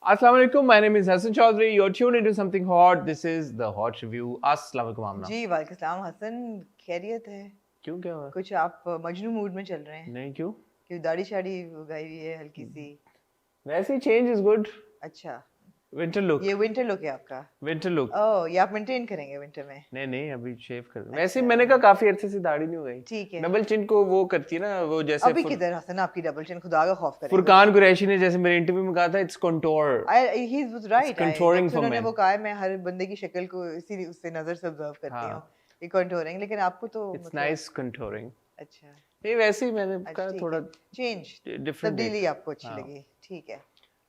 Assalamu alaikum. My name is Hassan Chaudhary. You're tuned into something hot. This is the Hot Review. Assalamu alaikum आमना. जी वालेकुम सलाम हसन, खैरियत है? क्यों क्या हुआ? कुछ आप मजनू मूड में चल रहे हैं? नहीं क्यों? कि दाढ़ी शाड़ी उगाई हुई है हल्की सी? वैसे ही change is good. अच्छा, Winter look. ये विंटर लुक है आपका? Winter look. ओह, ये आप मेंटेन करेंगे विंटर में? नहीं अभी शेव कर. वैसे ही मैंने कहा काफी अरसे से दाढ़ी नहीं उगाई. ठीक है. डबल चिन को वो करती है ना, वो जैसे अभी किधर हसन आपकी डबल चिन, खुदा का खौफ करें. फुरकान कुरैशी ने जैसे मेरे इंटरव्यू में कहा था, it's contour. He was right. Contouring for उन्होंने men. वो कहा है, मैं हर बंदे की शक्ल को इसी उससे नजर से ऑब्जर्व करती हूँ. ये कंटूरिंग, लेकिन आपको तो It's nice contouring. अच्छा. ये वैसे ही मैंने कहा थोड़ा चेंज, different. तब्दीली आपको अच्छी लगी, ठीक है.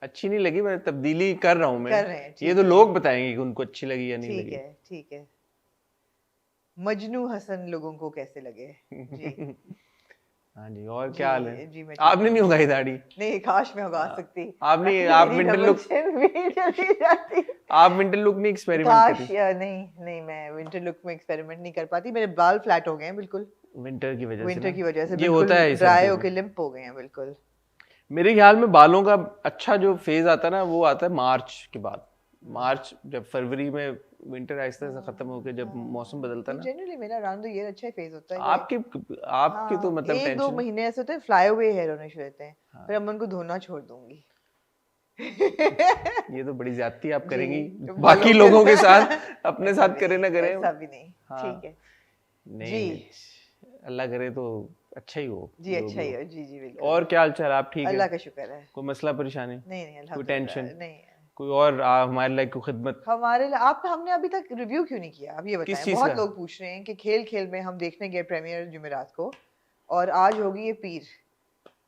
अच्छी नहीं लगी, मैं तब्दीली कर रहा हूँ मैं. कर रहे हैं, ये तो लोग बताएंगे कि उनको अच्छी लगी या नहीं लगी. ठीक है. मजनू हसन लोगों को कैसे लगे? जी. हाँ जी, और क्या हाल है? जी, मैं आपने नहीं उगाई दाढ़ी? नहीं, काश मैं उगा सकती. आप विंटर लुक आप विंटर लुक नहीं एक्सपेरिमेंट करी? नहीं, मैं विंटर लुक में एक्सपेरिमेंट नहीं कर पाती. मेरे बाल फ्लैट हो गए हैं बिल्कुल विंटर की वजह से ये होता है, ड्राई होके लिम्प हो गए हैं बिल्कुल. मेरे ख्याल में बालों का अच्छा जो फेज आता है ना, वो आता है मार्च के बाद. मार्च जब फरवरी में विंटर आहिस्ता से खत्म होकर जब मौसम बदलता है ना, जनरली मेरा अराउंड द ईयर अच्छा फेज होता है. आपके तो मतलब एक दो महीने ऐसे होते हैं फ्लाई अवे हेयर होने शुरू होते हैं. फिर अब मैं उनको धोना छोड़ दूंगी. ये तो बड़ी ज्यादती आप करेंगी बाकी लोगों के साथ, अपने साथ करे ना करे. ऐसा भी नहीं. ठीक है. नहीं, अल्लाह करे तो अच्छा ही हो. जी, अच्छा ही हो. जी बिल्कुल. और क्या हालचाल? आप ठीक है? अल्लाह का शुक्र है. कोई मसला परेशानी? नहीं, कोई टेंशन नहीं. कोई और हमारे लाइक कोई खिदमत? हमारे हमने अभी तक रिव्यू क्यों नहीं किया? अब ये बताएं. बहुत लोग पूछ रहे हैं कि खेल में हम देखने गए प्रीमियर जुमेरात को, और आज होगी ये पीर,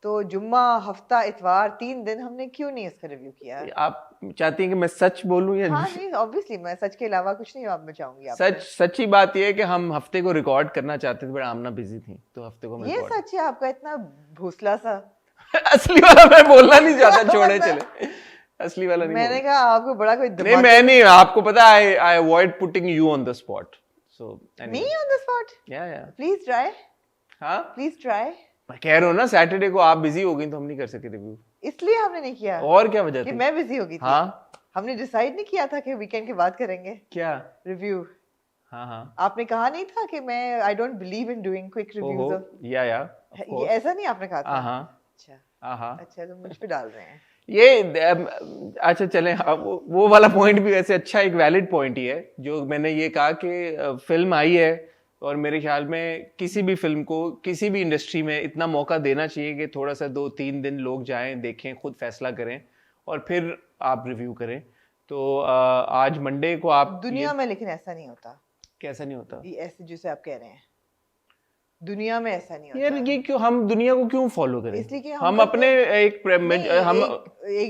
तो जुम्मा, हफ्ता, इतवार, 3 दिन हमने क्यों नहीं इसका रिव्यू किया? आप चाहती हैं कि मैं सच बोलूं या? हाँ नहीं, ऑब्वियसली मैं सच के अलावा कुछ नहीं आप बचाऊंगी. सच्ची बात ये है कि हम हफ्ते को रिकॉर्ड करना चाहते थे, बट आमना बिजी थी, तो हफ्ते को मैं ये सच है आपका इतना भूसला सा? असली वाला मैं बोलना नहीं चाहता. छोड़े चले, असली वाला नहीं. मैंने कहा आपको बड़ा कोई नहीं, मैं नहीं. आपको पता है, I avoid putting you on the spot. So me on the spot? या प्लीज ट्राई. हाँ, प्लीज ट्राई. मैं कह रहा हूँ ना, सैटरडे को आप बिजी हो गई तो हम नहीं कर सके रिव्यू. इसलिए हमने नहीं किया. और क्या वजह थी? कि मैं बिजी हो गई थी. हाँ, हमने डिसाइड नहीं किया था कि वीकेंड के बाद करेंगे क्या रिव्यू. हाँ. आपने कहा नहीं था कि मैं I don't believe in doing quick reviews of. या ऐसा नहीं आपने कहा था? अच्छा, तो मुझ पे डाल रहे हैं ये. अच्छा चलें, वो वाला पॉइंट भी वैसे अच्छा, एक वैलिड पॉइंट ही है जो मैंने ये कहा कि फिल्म आई है, और मेरे ख्याल में किसी भी फिल्म को किसी भी इंडस्ट्री में इतना मौका देना चाहिए कि थोड़ा सा 2-3 दिन लोग जाएं, देखें, खुद फैसला करें और फिर आप रिव्यू करें. तो आज मंडे को आप दुनिया में, लेकिन ऐसा नहीं होता. कैसा नहीं होता? ये ऐसे जैसे आप कह रहे हैं, दुनिया में ऐसा नहीं होता. यार ये क्यों, हम दुनिया को क्यों फॉलो करें? इसलिए कि हम अपने एक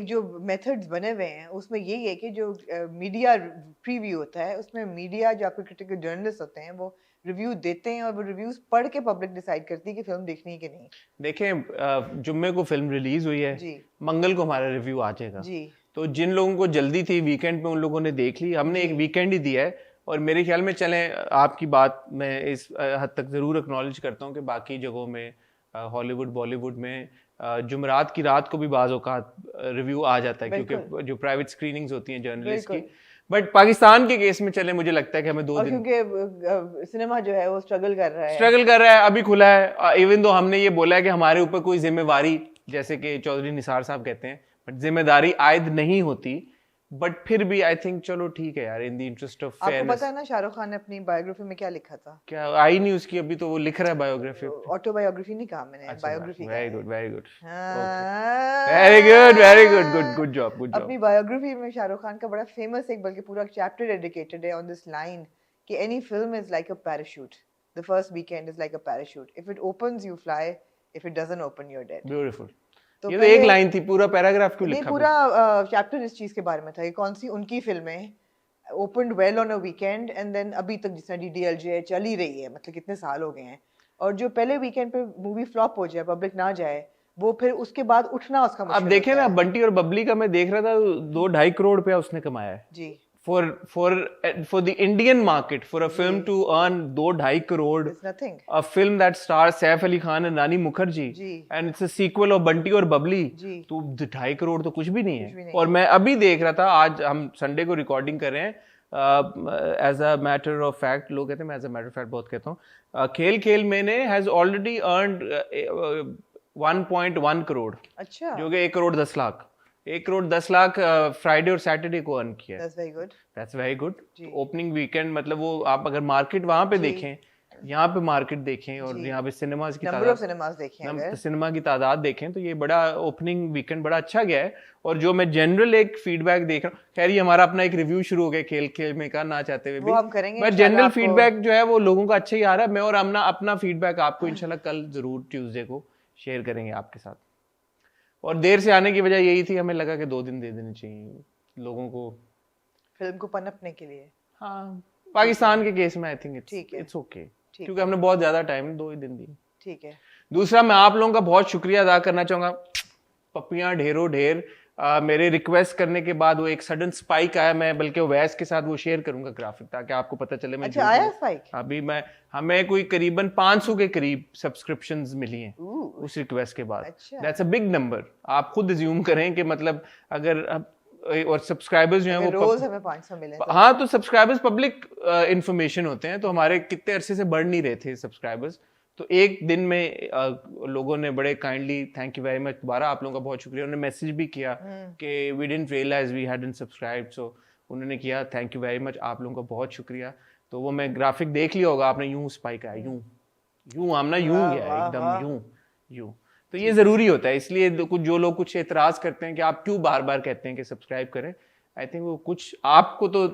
जो मेथड्स बने हुए हैं उसमें यही है कि जो मीडिया प्रीव्यू होता है, उसमें मीडिया जो आपके क्रिटिकल जर्नलिस्ट होते हैं वो रिव्यू देते हैं, और वो रिव्यूज पढ़ के पब्लिक डिसाइड करती है कि फिल्म देखनी है कि नहीं. देखें, जुम्मे को फिल्म रिलीज हुई है जी, मंगल को हमारा रिव्यू आ जाएगा जी. तो जिन लोगों को जल्दी थी वीकेंड में, उन लोगों ने देख ली. हमने एक वीकेंड ही दिया है, और मेरे ख्याल में चलें, आपकी बात मैं इस हद तक ज़रूर एक्नॉलेज करता हूँ कि बाकी जगहों में, हॉलीवुड बॉलीवुड में, जुमेरात की रात को भी बाज़ औक़ात रिव्यू आ जाता है, क्योंकि जो प्राइवेट स्क्रीनिंग्स होती हैं जर्नलिस्ट की. बट पाकिस्तान के केस में चले, मुझे लगता है कि हमें 2 दिन, क्योंकि सिनेमा जो है वो स्ट्रगल कर रहा है, अभी खुला है. इवन दो हमने ये बोला है कि हमारे ऊपर कोई जिम्मेवारी, जैसे कि चौधरी निसार साहब कहते हैं, बट जिम्मेदारी आयद नहीं होती. बट फिर भी आई थिंक चलो ठीक है यार, in the interest of fairness. आपको पता है ना शाहरुख खान ने अपनी बायोग्राफी में क्या लिखा था? क्या आई नहीं उसकी अभी, तो वो लिख रहा है बायोग्राफी. ऑटोबायोग्राफी नहीं कहा मैंने, biography. Very good good job. अपनी बायोग्राफी में शाहरुख खान का बड़ा फेमस, एक बल्कि पूरा चैप्टर डेडिकेटेड है ऑन दिस लाइन कि any film is like a parachute, the first weekend is like a parachute, if it opens you fly, if it doesn't open you are dead. Beautiful. ये तो एक line थी, पूरा paragraph क्यों लिखा? पूरा chapter इस चीज के बारे में था कि कौन सी उनकी फिल्में opened well on a weekend, and then अभी तक जिस तरह DDLJ चल ही रही है, मतलब कितने साल हो गए हैं, और जो पहले वीकेंड पे मूवी फ्लॉप हो जाए, पब्लिक ना जाए, वो फिर उसके बाद उठना उसका मुश्किल. अब देखें ना, बंटी और बबली का मैं देख रहा था, 2-2.5 करोड़ रुपया उसने कमाया है जी for the Indian market, for a film to earn 2-2.5 crore, it's nothing. A film that stars Saif Ali Khan and Rani Mukherjee, and it's a sequel of Bunty और बबली, तो 2.5 करोड़ तो कुछ भी नहीं है. और मैं अभी देख रहा था, आज हम संडे को रिकॉर्डिंग कर रहे हैं, as a matter of fact, लोग कहते हैं, मैं as a matter of fact बहुत कहता हूँ, खेल खेल मैंने हैज ऑलरेडी अर्नड 1.1 करोड़. अच्छा. जो कि 1 करोड़ 10 लाख, 1 करोड़ 10 लाख फ्राइडे और सैटरडे को अर्न किया. That's very good. Opening weekend, मतलब वो आप अगर मार्केट वहां पे देखें, यहाँ पे मार्केट देखें और यहाँ पे सिनेमास की तादाद, सिनेमा की तादाद देखें, तो ये बड़ा ओपनिंग वीकेंड बड़ा अच्छा गया है. और जो मैं जनरल एक फीडबैक देख रहा हूँ, खैर ये हमारा अपना एक रिव्यू शुरू हो गया खेल खेल में का, ना चाहते हुए भी, बट जनरल फीडबैक जो है वो लोगों का अच्छा ही आ रहा है. मैं और अपना फीडबैक आपको इंशाल्लाह कल जरूर ट्यूसडे को शेयर करेंगे आपके साथ. और देर से आने की वजह यही थी, हमें लगा कि 2 दिन दे देने चाहिए लोगों को फिल्म को पनपने के लिए. हाँ, पाकिस्तान के केस में आई थिंक इट्स ओके, क्योंकि हमने बहुत ज्यादा टाइम 2 ही दिन दी. ठीक है. दूसरा, मैं आप लोगों का बहुत शुक्रिया अदा करना चाहूंगा. पप्पियां ढेरों ढेर, मेरे रिक्वेस्ट करने के बाद वो एक सडन स्पाइक आया. मैं बल्कि वैस के साथ वो शेयर करूंगा ग्राफिक, ताकि आपको पता चले. मैं अच्छा, आया स्पाइक? अभी हमें कोई करीबन 500 के करीब सब्सक्रिप्शंस मिली हैं उस रिक्वेस्ट के बाद. That's a big number. आप खुद अज्यूम करें कि मतलब अगर और सब्सक्राइबर्स जो हैं वो रोज हमें 500 मिले. हाँ, तो सब्सक्राइबर्स पब्लिक इंफॉर्मेशन होते हैं, तो हमारे कितने अरसे से बढ़ नहीं रहे थे सब्सक्राइबर्स. तो एक दिन में लोगों ने बड़े kindly, thank you very much, दोबारा आप लोगों का बहुत शुक्रिया, उन्होंने मैसेज भी किया कि we didn't realise we hadn't subscribed, so उन्होंने किया, थैंक यू वेरी मच, आप लोगों का बहुत शुक्रिया. तो वो मैं ग्राफिक देख लिया होगा आपने, यूं स्पाइक आया, यूं आमना यूं गया एकदम यूं. तो ये जरूरी होता है, इसलिए कुछ जो लोग कुछ एतराज करते हैं कि आप क्यों बार बार कहते हैं कि सब्सक्राइब करें, आई थिंक वो कुछ आपको तो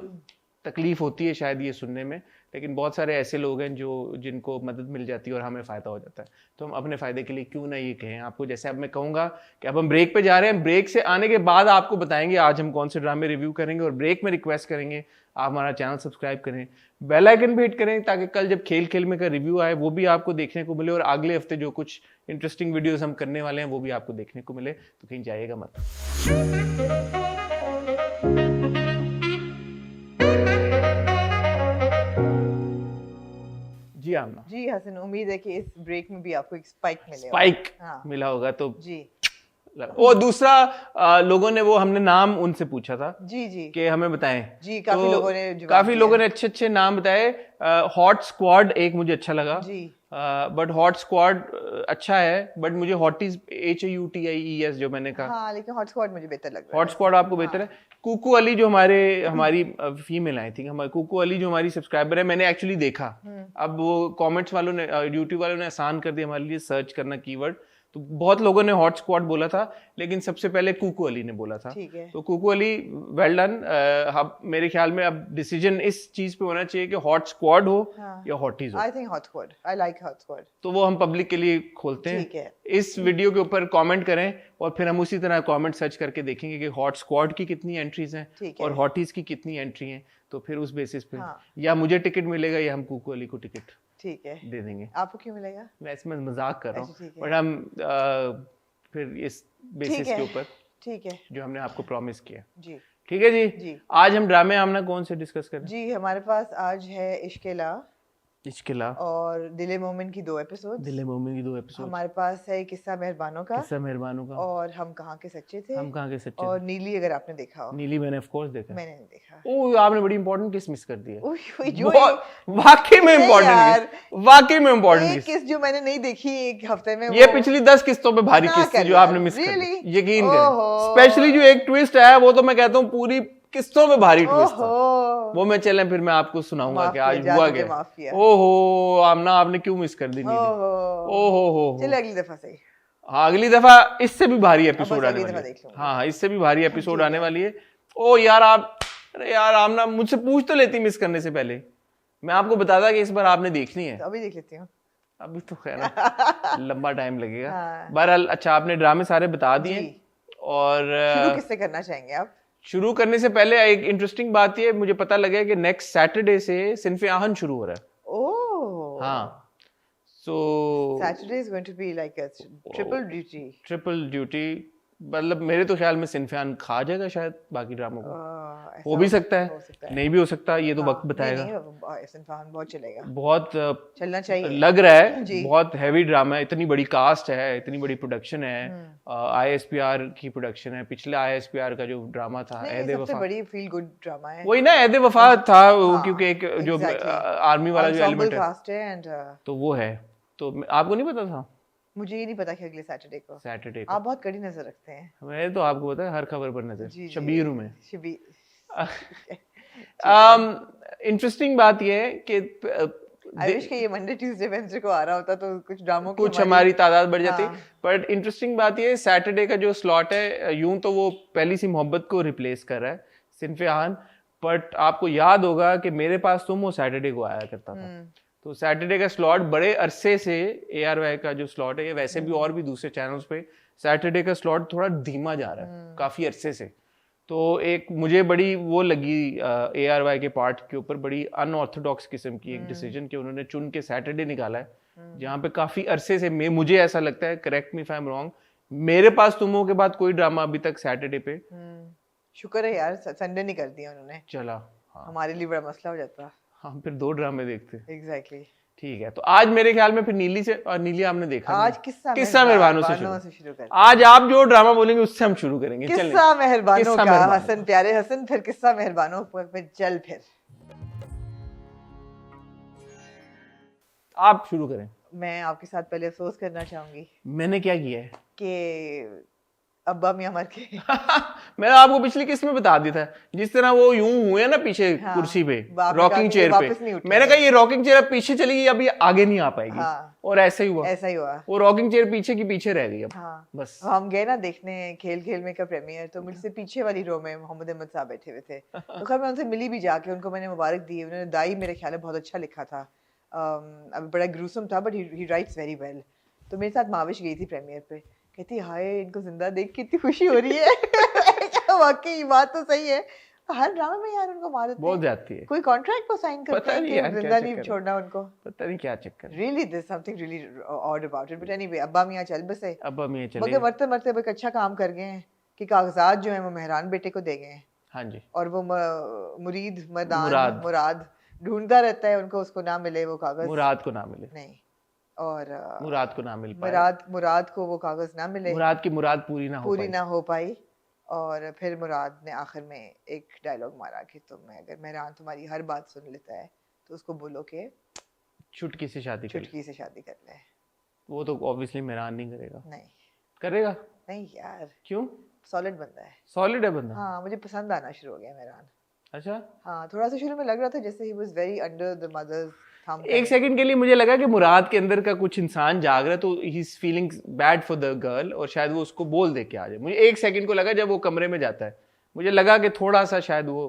तकलीफ होती है शायद ये सुनने में, लेकिन बहुत सारे ऐसे लोग हैं जिनको मदद मिल जाती है और हमें फ़ायदा हो जाता है. तो हम अपने फ़ायदे के लिए क्यों ना ये कहें आपको. जैसे अब मैं कहूँगा कि अब हम ब्रेक पे जा रहे हैं, ब्रेक से आने के बाद आपको बताएंगे आज हम कौन से ड्रामे रिव्यू करेंगे, और ब्रेक में रिक्वेस्ट करेंगे आप हमारा चैनल सब्सक्राइब करें, बेल आइकन भी हिट करें, ताकि कल जब खेल खेल में का रिव्यू आए वो भी आपको देखने को मिले, और अगले हफ्ते जो कुछ इंटरेस्टिंग वीडियोज़ हम करने वाले हैं वो भी आपको देखने को मिले. तो कहीं जाइएगा मत. जी आमना. जी हसन, उम्मीद है कि इस ब्रेक में भी आपको एक स्पाइक मिला होगा. तो जी. और दूसरा, लोगों ने वो हमने नाम उनसे पूछा था जी कि हमें बताएं जी. काफी लोगों ने अच्छे नाम बताए. हॉट स्क्वाड एक मुझे अच्छा लगा जी, बट हॉट स्क्वाड अच्छा है, बट मुझे हॉटीज HAUTIES जो मैंने कहा, हाँ, लेकिन हॉट स्क्वाड मुझे बेहतर लग रहा है. हॉट स्क्वाड आपको बेहतर है. कुकू अली जो हमारी फीमेल आई थिंक, हमारी कुकू अली जो हमारी सब्सक्राइबर है, मैंने एक्चुअली देखा. अब वो कमेंट्स वालों ने, यूट्यूब वालों ने आसान कर दिया हमारे लिए सर्च करना कीवर्ड. तो बहुत लोगों ने हॉट स्क्वाड बोला था, लेकिन सबसे पहले कुकू अली ने बोला था. तो कुकू अली वेल डन. मेरे ख्याल में अब डिसीजन इस चीज पे होना चाहिए कि हॉट स्क्वाड हो या हॉटीज हो. I think hot squad, I like hot squad. तो वो हम पब्लिक के लिए खोलते हैं. इस वीडियो के ऊपर कमेंट करें, और फिर हम उसी तरह कमेंट सर्च करके देखेंगे कि हॉट स्क्वाड की कितनी एंट्रीज हैं और हॉटीज की कितनी एंट्री हैं. तो फिर उस बेसिस पे या मुझे टिकट मिलेगा या हम कुकू अली को टिकट दे देंगे. आपको क्यों मिलेगा? वैसे मैं मजाक कर रहा हूँ, बट हम फिर इस बेसिस के ऊपर ठीक है जो हमने आपको प्रॉमिस किया जी. ठीक है जी. आज हम ड्रामे आमना कौन से डिस्कस करें जी? हमारे पास आज है इश्केला और दिले मोमिन की 2 एपिसोड. हमारे पास है किस्सा मेहरबानों का और हम कहाँ के सच्चे थे. और नीली, अगर आपने देखा हो. नीली मैंने ऑफ कोर्स देखा. मैंने नहीं देखा. ओह, आपने बड़ी इंपॉर्टेंट किस मिस कर दी है. वाकई में इंपॉर्टेंट किस जो मैंने नहीं देखी एक हफ्ते में. ये पिछली 10 किस्तों पे भारी किस्त जो आपने मिस कर दी, यकीन करें. स्पेशली जो एक ट्विस्ट आया वो तो मैं कहता हूँ पूरी किस्तों में भारी ट्विस्ट था. वो मैं चलें फिर मैं आपको सुनाऊंगा कि आज हुआ क्या. ओहो आमना, आपने क्यों मिस कर दी. ओहो चलो अगली दफा सही. हाँ, अगली दफा इससे भी भारी एपिसोड आने वाली है. हाँ, इससे भी भारी एपिसोड आने वाली है. ओ यार अरे यार आमना, मुझसे पूछ तो लेती मिस करने से पहले. मैं आपको बताता कि इस बार आपने देखनी है. अभी देख लेती हूँ. अभी तो खैर लंबा टाइम लगेगा. बहरहाल अच्छा, आपने ड्रामे सारे बता दिए. और शुरू किससे करना चाहेंगे आप? शुरू करने से पहले एक इंटरेस्टिंग बात ये मुझे पता लगा कि नेक्स्ट सैटरडे से सिनफे आहन शुरू हो रहा है. ओह हाँ, so Saturday is going to be like a triple duty. मतलब मेरे तो ख्याल में सिनफियान खा जाएगा शायद बाकी ड्रामों को। हो भी सकता है, नहीं भी हो सकता, ये तो वक्त बताएगा। सिनफियान बहुत चलेगा, बहुत चलना चाहिए लग रहा है। बहुत हैवी ड्रामा है, इतनी बड़ी कास्ट है, इतनी बड़ी प्रोडक्शन है, ISPR की प्रोडक्शन है। पिछले ISPR का जो ड्रामा था ऐदे वफा, बड़ी फील गुड ड्रामा है वही ना, ऐदे वफा था क्योंकि एक जो आर्मी वाला जो एलिमेंट है तो वो है। तो आपको नहीं पता था? मुझे ये नहीं पता कि अगले सैटरडे को आप बहुत कड़ी नजर रखते हैं। मैं तो आपको पता है हर खबर पर नजर, शबीर हूं मैं। इंटरेस्टिंग बात ये है कि आई विश कि ये मंडे ट्यूसडे वेडनेसडे को आ रहा होता तो कुछ ड्रामों की हमारी तादाद बढ़ जाती। बट इंटरेस्टिंग बात ये है, सैटरडे का जो स्लॉट है, यूं तो वो पहली सी मोहब्बत को रिप्लेस कर रहा है, सिनफियान। बट आपको याद होगा कि मेरे पास तुम वो सैटरडे को आया करता था। तो सैटरडे का स्लॉट बड़े अरसे से, ARY का जो स्लॉट है, ये वैसे भी और भी दूसरे चैनल्स पे सैटरडे का स्लॉट थोड़ा धीमा जा रहा है काफी अरसे से। तो एक मुझे बड़ी वो लगी ARY के पार्ट के ऊपर, बड़ी अनऑर्थोडॉक्स किस्म की एक डिसीजन कि उन्होंने चुन के सैटरडे निकाला है, जहाँ पे काफी अरसे से मुझे ऐसा लगता है, correct me if I am wrong, मेरे पास तुमों के बाद कोई ड्रामा अभी तक सैटरडे पे। शुक्र है यार संडे नहीं कर दिया उन्होंने, चला हमारे लिए बड़ा मसला हो जाता, हम फिर 2 ड्रामे देखते। एग्जैक्टली। ठीक है, तो आज मेरे ख्याल में फिर नीली से, और नीली आपने देखा, आज किस्सा मेहरबानों से शुरू करें। आज आप जो ड्रामा बोलेंगे उससे हम शुरू करेंगे। किस्सा मेहरबानों का, हसन प्यारे हसन, फिर किस्सा मेहरबानों पे चल। फिर आप शुरू करें। मैं आपके साथ पहले अफसोस करना चाहूंगी। मैंने क्या किया है कि अब्बा मियां मर के मैंने आपको पिछली किस्त में बता दिया था, जिस तरह वो यूं हुए ना पीछे कुर्सी पे, रॉकिंग चेयर पे, मैंने कहा ये रॉकिंग चेयर अब पीछे चली गई, अभी आगे नहीं आ पाएगी। और ऐसा ही हुआ, वो रॉकिंग चेयर पीछे की पीछे रह गई अब। बस हम गए ना देखने खेल खेल में का प्रीमियर, तो मुझसे पीछे वाली रो में मोहम्मद अहमद साहब बैठे हुए थे। तो खैर मैं उनसे मिली भी जाके, उनको मैंने मुबारक दी। उन्होंने दाई मेरे ख्याल में बहुत अच्छा लिखा था, अब बड़ा ग्रूसम था but he rights very well. तो मेरे साथ माविश गई थी प्रीमियर पे, कहती हाय इनको जिंदा देख के इतनी खुशी हो रही है। वाकई बात तो सही है, हर ड्रामा में यार उनको मार देते हैं, बहुत जाती है। कोई कॉन्ट्रैक्ट को साइन करते हैं कि जिंदा नहीं छोड़ना उनको, पता नहीं क्या चक्कर। Really there something really odd about it. But anyway, अब्बा मियां चल बसे, अब्बा मियां चले, मगर मरते मरते एक अच्छा काम कर गए हैं कि कागजात जो है वो मेहरान बेटे को दे गए हैं। हाँ जी। और वो मुराद ढूंढता रहता है उनको, उसको ना मिले वो कागज, मुराद को ना मिले, नहीं, और मुराद को ना मिल पाए, मुराद को वो कागज ना मिले, मुराद की मुराद पूरी ना हो पाई। और फिर मुराद ने आखिर में एक डायलॉग मारा कि अगर मेहरान तुम्हारी हर बात सुन लेता है तो उसको बोलो कि चुटकी से शादी कर ले। वो तो ऑब्वियसली मेहरान नहीं करेगा। नहीं करेगा, नहीं यार, क्यों? सॉलिड बंदा है, सॉलिड है बंदा। हाँ, मुझे पसंद आना शुरू हो गया मेहरान। अच्छा, हाँ, थोड़ा सा शुरू में लग रहा था जैसे he was very under the mother's thumb. एक सेकंड के लिए मुझे लगा कि मुराद के अंदर का कुछ इंसान जाग रहा है, तो he is feeling bad for the girl, और शायद वो उसको बोल दे के आ जाए। मुझे एक सेकंड को लगा जब वो कमरे में जाता है, मुझे लगा कि थोड़ा सा शायद वो,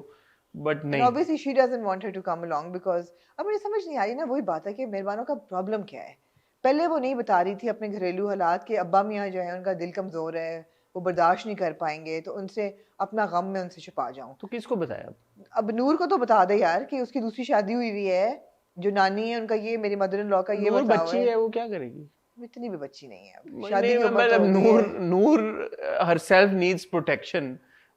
बट नहीं, obviously she doesn't want her to come along because अब मुझे समझ नहीं आ रही ना, वही बात है कि मेहरबानों का प्रॉब्लम क्या है। पहले वो नहीं बता रही थी अपने घरेलू हालात के, अब्बा मियां जो है उनका दिल कमजोर है, वो बर्दाश्त नहीं कर पाएंगे, तो उनसे अपना गम में उनसे छुपा जाऊं। तो किसको बताया? अब नूर को तो बता दे यार कि उसकी दूसरी शादी हुई है, जो नानी है उनका, ये मेरी मदर इन लॉ का ये बच्ची है, वो क्या करेगी? इतनी भी बच्ची नहीं है, शादी की उम्र तो नूर herself needs protection,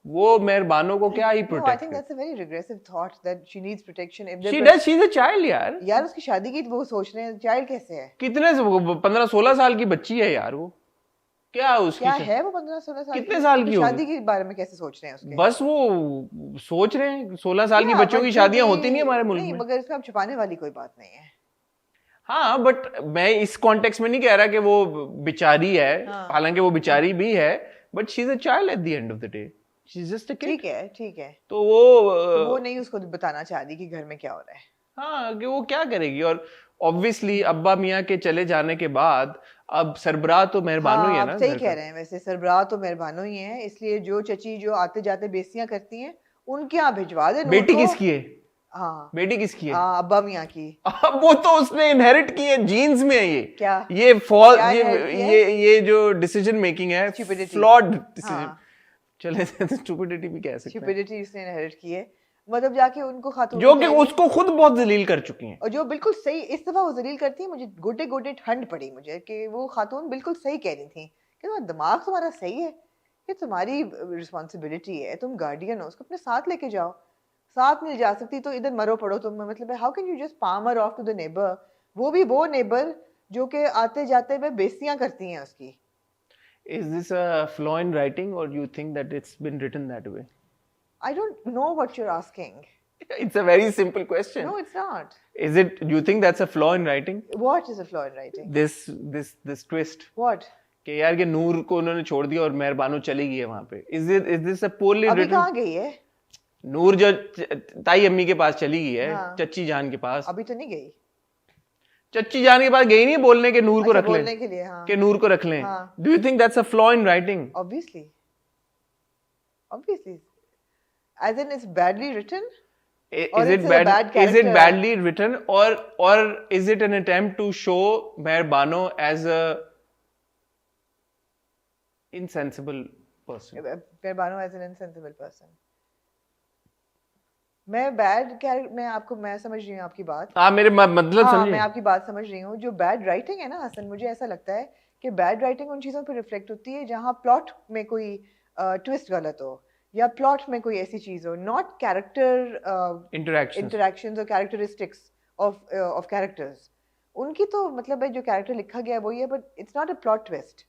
वो मेहरबानों को क्या ही protect. I think that's a very regressive thought that she needs protection if she is a child यार उसकी शादी की वो सोच रहे हैं, चाइल्ड कैसे है? कितने 15-16 साल की बच्ची है यार, वो क्या उसकी क्या है, वो 15-16 साल कितने साल की शादी के बारे में कैसे सोच रहे हैं उसके? बस वो सोच रहे हैं 16 साल की बच्चों की शादियां होती नहीं हमारे मुल्क में। मगर इसमें अब छुपाने वाली कोई बात नहीं है। हाँ, बट मैं इस कॉन्टेक्स्ट में नहीं कह रहा कि वो बेचारी है, हालांकि वो बेचारी भी है, but she is a child at the end of the day, she is just a kid. ठीक है, तो वो नहीं उसको बताना चाह रही कि घर में क्या हो रहा है। हाँ, कि वो क्या करेगी। और ऑब्वियसली अब्बा मियां के चले जाने के बाद अब सरबराह तो मेहरबानों ही है ना। सही कह रहे हैं, वैसे सरबराह तो मेहरबानों ही है, इसलिए जो चची जो आते जाते बेइज्जतियां करती हैं उनके यहाँ भिजवा दे। बेटी किसकी है? हाँ, बेटी किसकी है? अब्बा मियां की। वो तो उसने इनहेरिट की है, जीन्स में है ये। क्या ये फॉल, ये जो डिसीजन मेकिंग है, फ्लॉड डिसीजन। चले स्टुपिडिटी भी कह सकते हैं, स्टुपिडिटी इसने इनहेरिट की है, मतलब जाके उनको खातून जो कि उसको खुद बहुत जलील कर चुकी हैं, और जो बिल्कुल सही इस दफा वो जलील करती है। मुझे गोटे ठंड पड़ी मुझे कि वो खातून बिल्कुल सही कह रही थी कि दिमाग तुम्हारा सही है ये तुम्हारी रिस्पॉन्सिबिलिटी है, तुम गार्डियन हो, उसको अपने साथ लेके जाओ। साथ नहीं जा सकती तो इधर मरो पड़ो तुम, मतलब how can you just palm her off to the neighbour, वो भी वो नेबर जो कि आते जाते में बेइज्जतियां करती हैं उसकी। Is this a flaw in writing or you think that it's been written that way? I don't know what you're asking. It's a very simple question. No, it's not. Is it? Do you think that's a flaw in writing? What is a flaw in writing? This twist. What? कि यार के नूर को उन्होंने छोड़ दिया और मेहरबानो चली गई है वहाँ पे. Is this a poorly अभी written? कहाँ गई है? नूर जो ताई अम्मी के पास चली गई है, हाँ. चच्ची जान के पास. अभी तो नहीं गई. चच्ची जान के पास गई नहीं बोलने के नूर को रख लें. बोलने के लिए, हाँ. कि नूर को रख लें. हाँ. Do you think that's a flaw in writing? Obviously. As in, it's badly written. Is it badly written or is it an attempt to show Meherbano as a insensible person? Meherbano as an insensible person. मैं समझ रही हूँ आपकी बात. हाँ, मेरे मतलब समझिए. मैं आपकी बात समझ रही हूँ. जो बैड राइटिंग है ना हसन, मुझे ऐसा लगता है कि बैड राइटिंग उन चीज़ों पर रिफ्लेक्ट होती है जहाँ प्लॉट में कोई ट्विस्ट गलत हो या प्लॉट में कोई ऐसी चीज़ हो, नॉट कैरेक्टर इंटरैक्शंस और कैरेक्टरिस्टिक्स ऑफ कैरेक्टर्स. उनकी तो मतलब है जो कैरेक्टर लिखा गया है वही है, but it's not a plot twist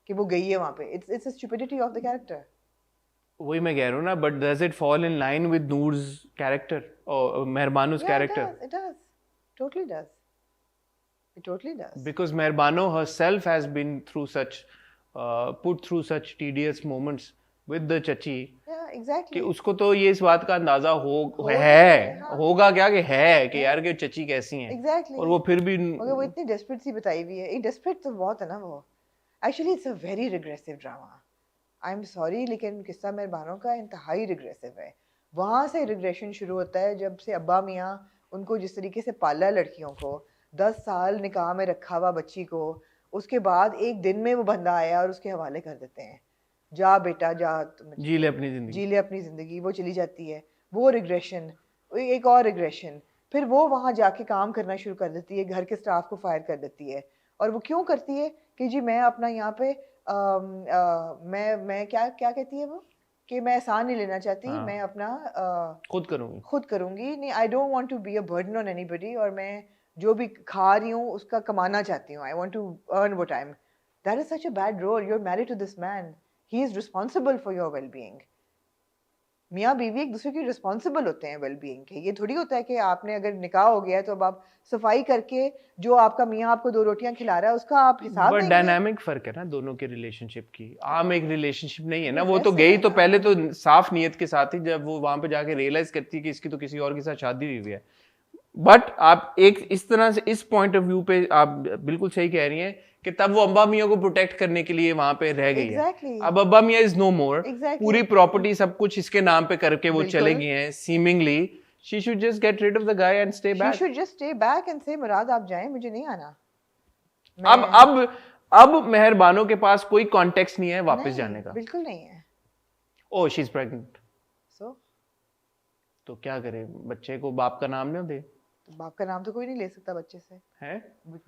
कि वो गई है वहाँ पे. It's a stupidity of the character. वही मैं कह रहा हूँ ना, but does it fall in line with Noor's character और Meherbano's character? It does. Totally does. It totally does. Because Meherbano herself has been through such, put through such tedious moments with the chachi. Yeah, exactly. कि उसको तो ये इस बात का अंदाजा होगा क्या कि है कि यार कि चची कैसी हैं. Exactly. और वो फिर भी मगर वो इतनी desperate सी बताई हुई है. desperate तो बहुत है ना वो. Actually, it's a very regressive drama. I'm sorry, लेकिन किस्सा मेहरबानों का इंतहाई रिग्रेसिव है. वहाँ से रिग्रेशन शुरू होता है जब से अब्बा मियाँ उनको जिस तरीके से पाला लड़कियों को, 10 साल निकाह में रखा हुआ बच्ची को, उसके बाद एक दिन में वो बंदा आया और उसके हवाले कर देते हैं. जा बेटा जा, जी ले अपनी ज़िंदगी. वो चली जाती है. वो रिग्रेशन, एक और रिग्रेशन. फिर वो वहाँ जाके काम करना शुरू कर देती है, घर के स्टाफ को फायर कर देती है. और वो क्यों करती है कि जी मैं अपना यहाँ पे मैं क्या कहती है वो कि मैं एहसान नहीं लेना चाहती. हाँ. मैं अपना खुद करूँगी. नहीं, I don't want to be a burden on anybody. और मैं जो भी खा रही हूँ उसका कमाना चाहती हूँ. I want to earn what I am. That is such a bad role. You are married to this man. He is responsible for your well being. मियाँ बीवी एक दूसरे के रिस्पॉन्सिबल होते हैं वेल बीइंग के. ये थोड़ी होता है कि आपने अगर निकाह हो गया तो अब आप सफाई करके जो आपका मियाँ आपको 2 रोटियां खिला रहा है उसका आप हिसाब देंगे. डायनामिक फर्क है ना दोनों के रिलेशनशिप की. आम एक रिलेशनशिप नहीं है ना. वो तो गई तो पहले तो साफ नियत के साथ ही, जब वो वहां पे जाके रियलाइज करती है कि इसकी तो किसी और के साथ शादी हुई है. बट आप एक इस तरह से इस पॉइंट ऑफ व्यू पे आप बिल्कुल सही कह रही हैं कि तब वो अब्बा मियाँ को प्रोटेक्ट करने के लिए वहां पे रह गई है. अब अब्बा मियाँ इज नो मोर. पूरी प्रॉपर्टी सब कुछ इसके नाम पे करके वो चले गए हैं. Seemingly she should just get rid of the guy and stay back. She should just stay back and say मुराद आप जाएं, मुझे नहीं आना. अब मेहरबानों के पास कोई कॉन्टेक्स्ट नहीं है वापस जाने का. बिल्कुल नहीं है. Oh, she's pregnant. So? तो क्या करे, बच्चे को बाप का नाम ना दे. बाप का नाम तो कोई नहीं ले सकता बच्चे से. है?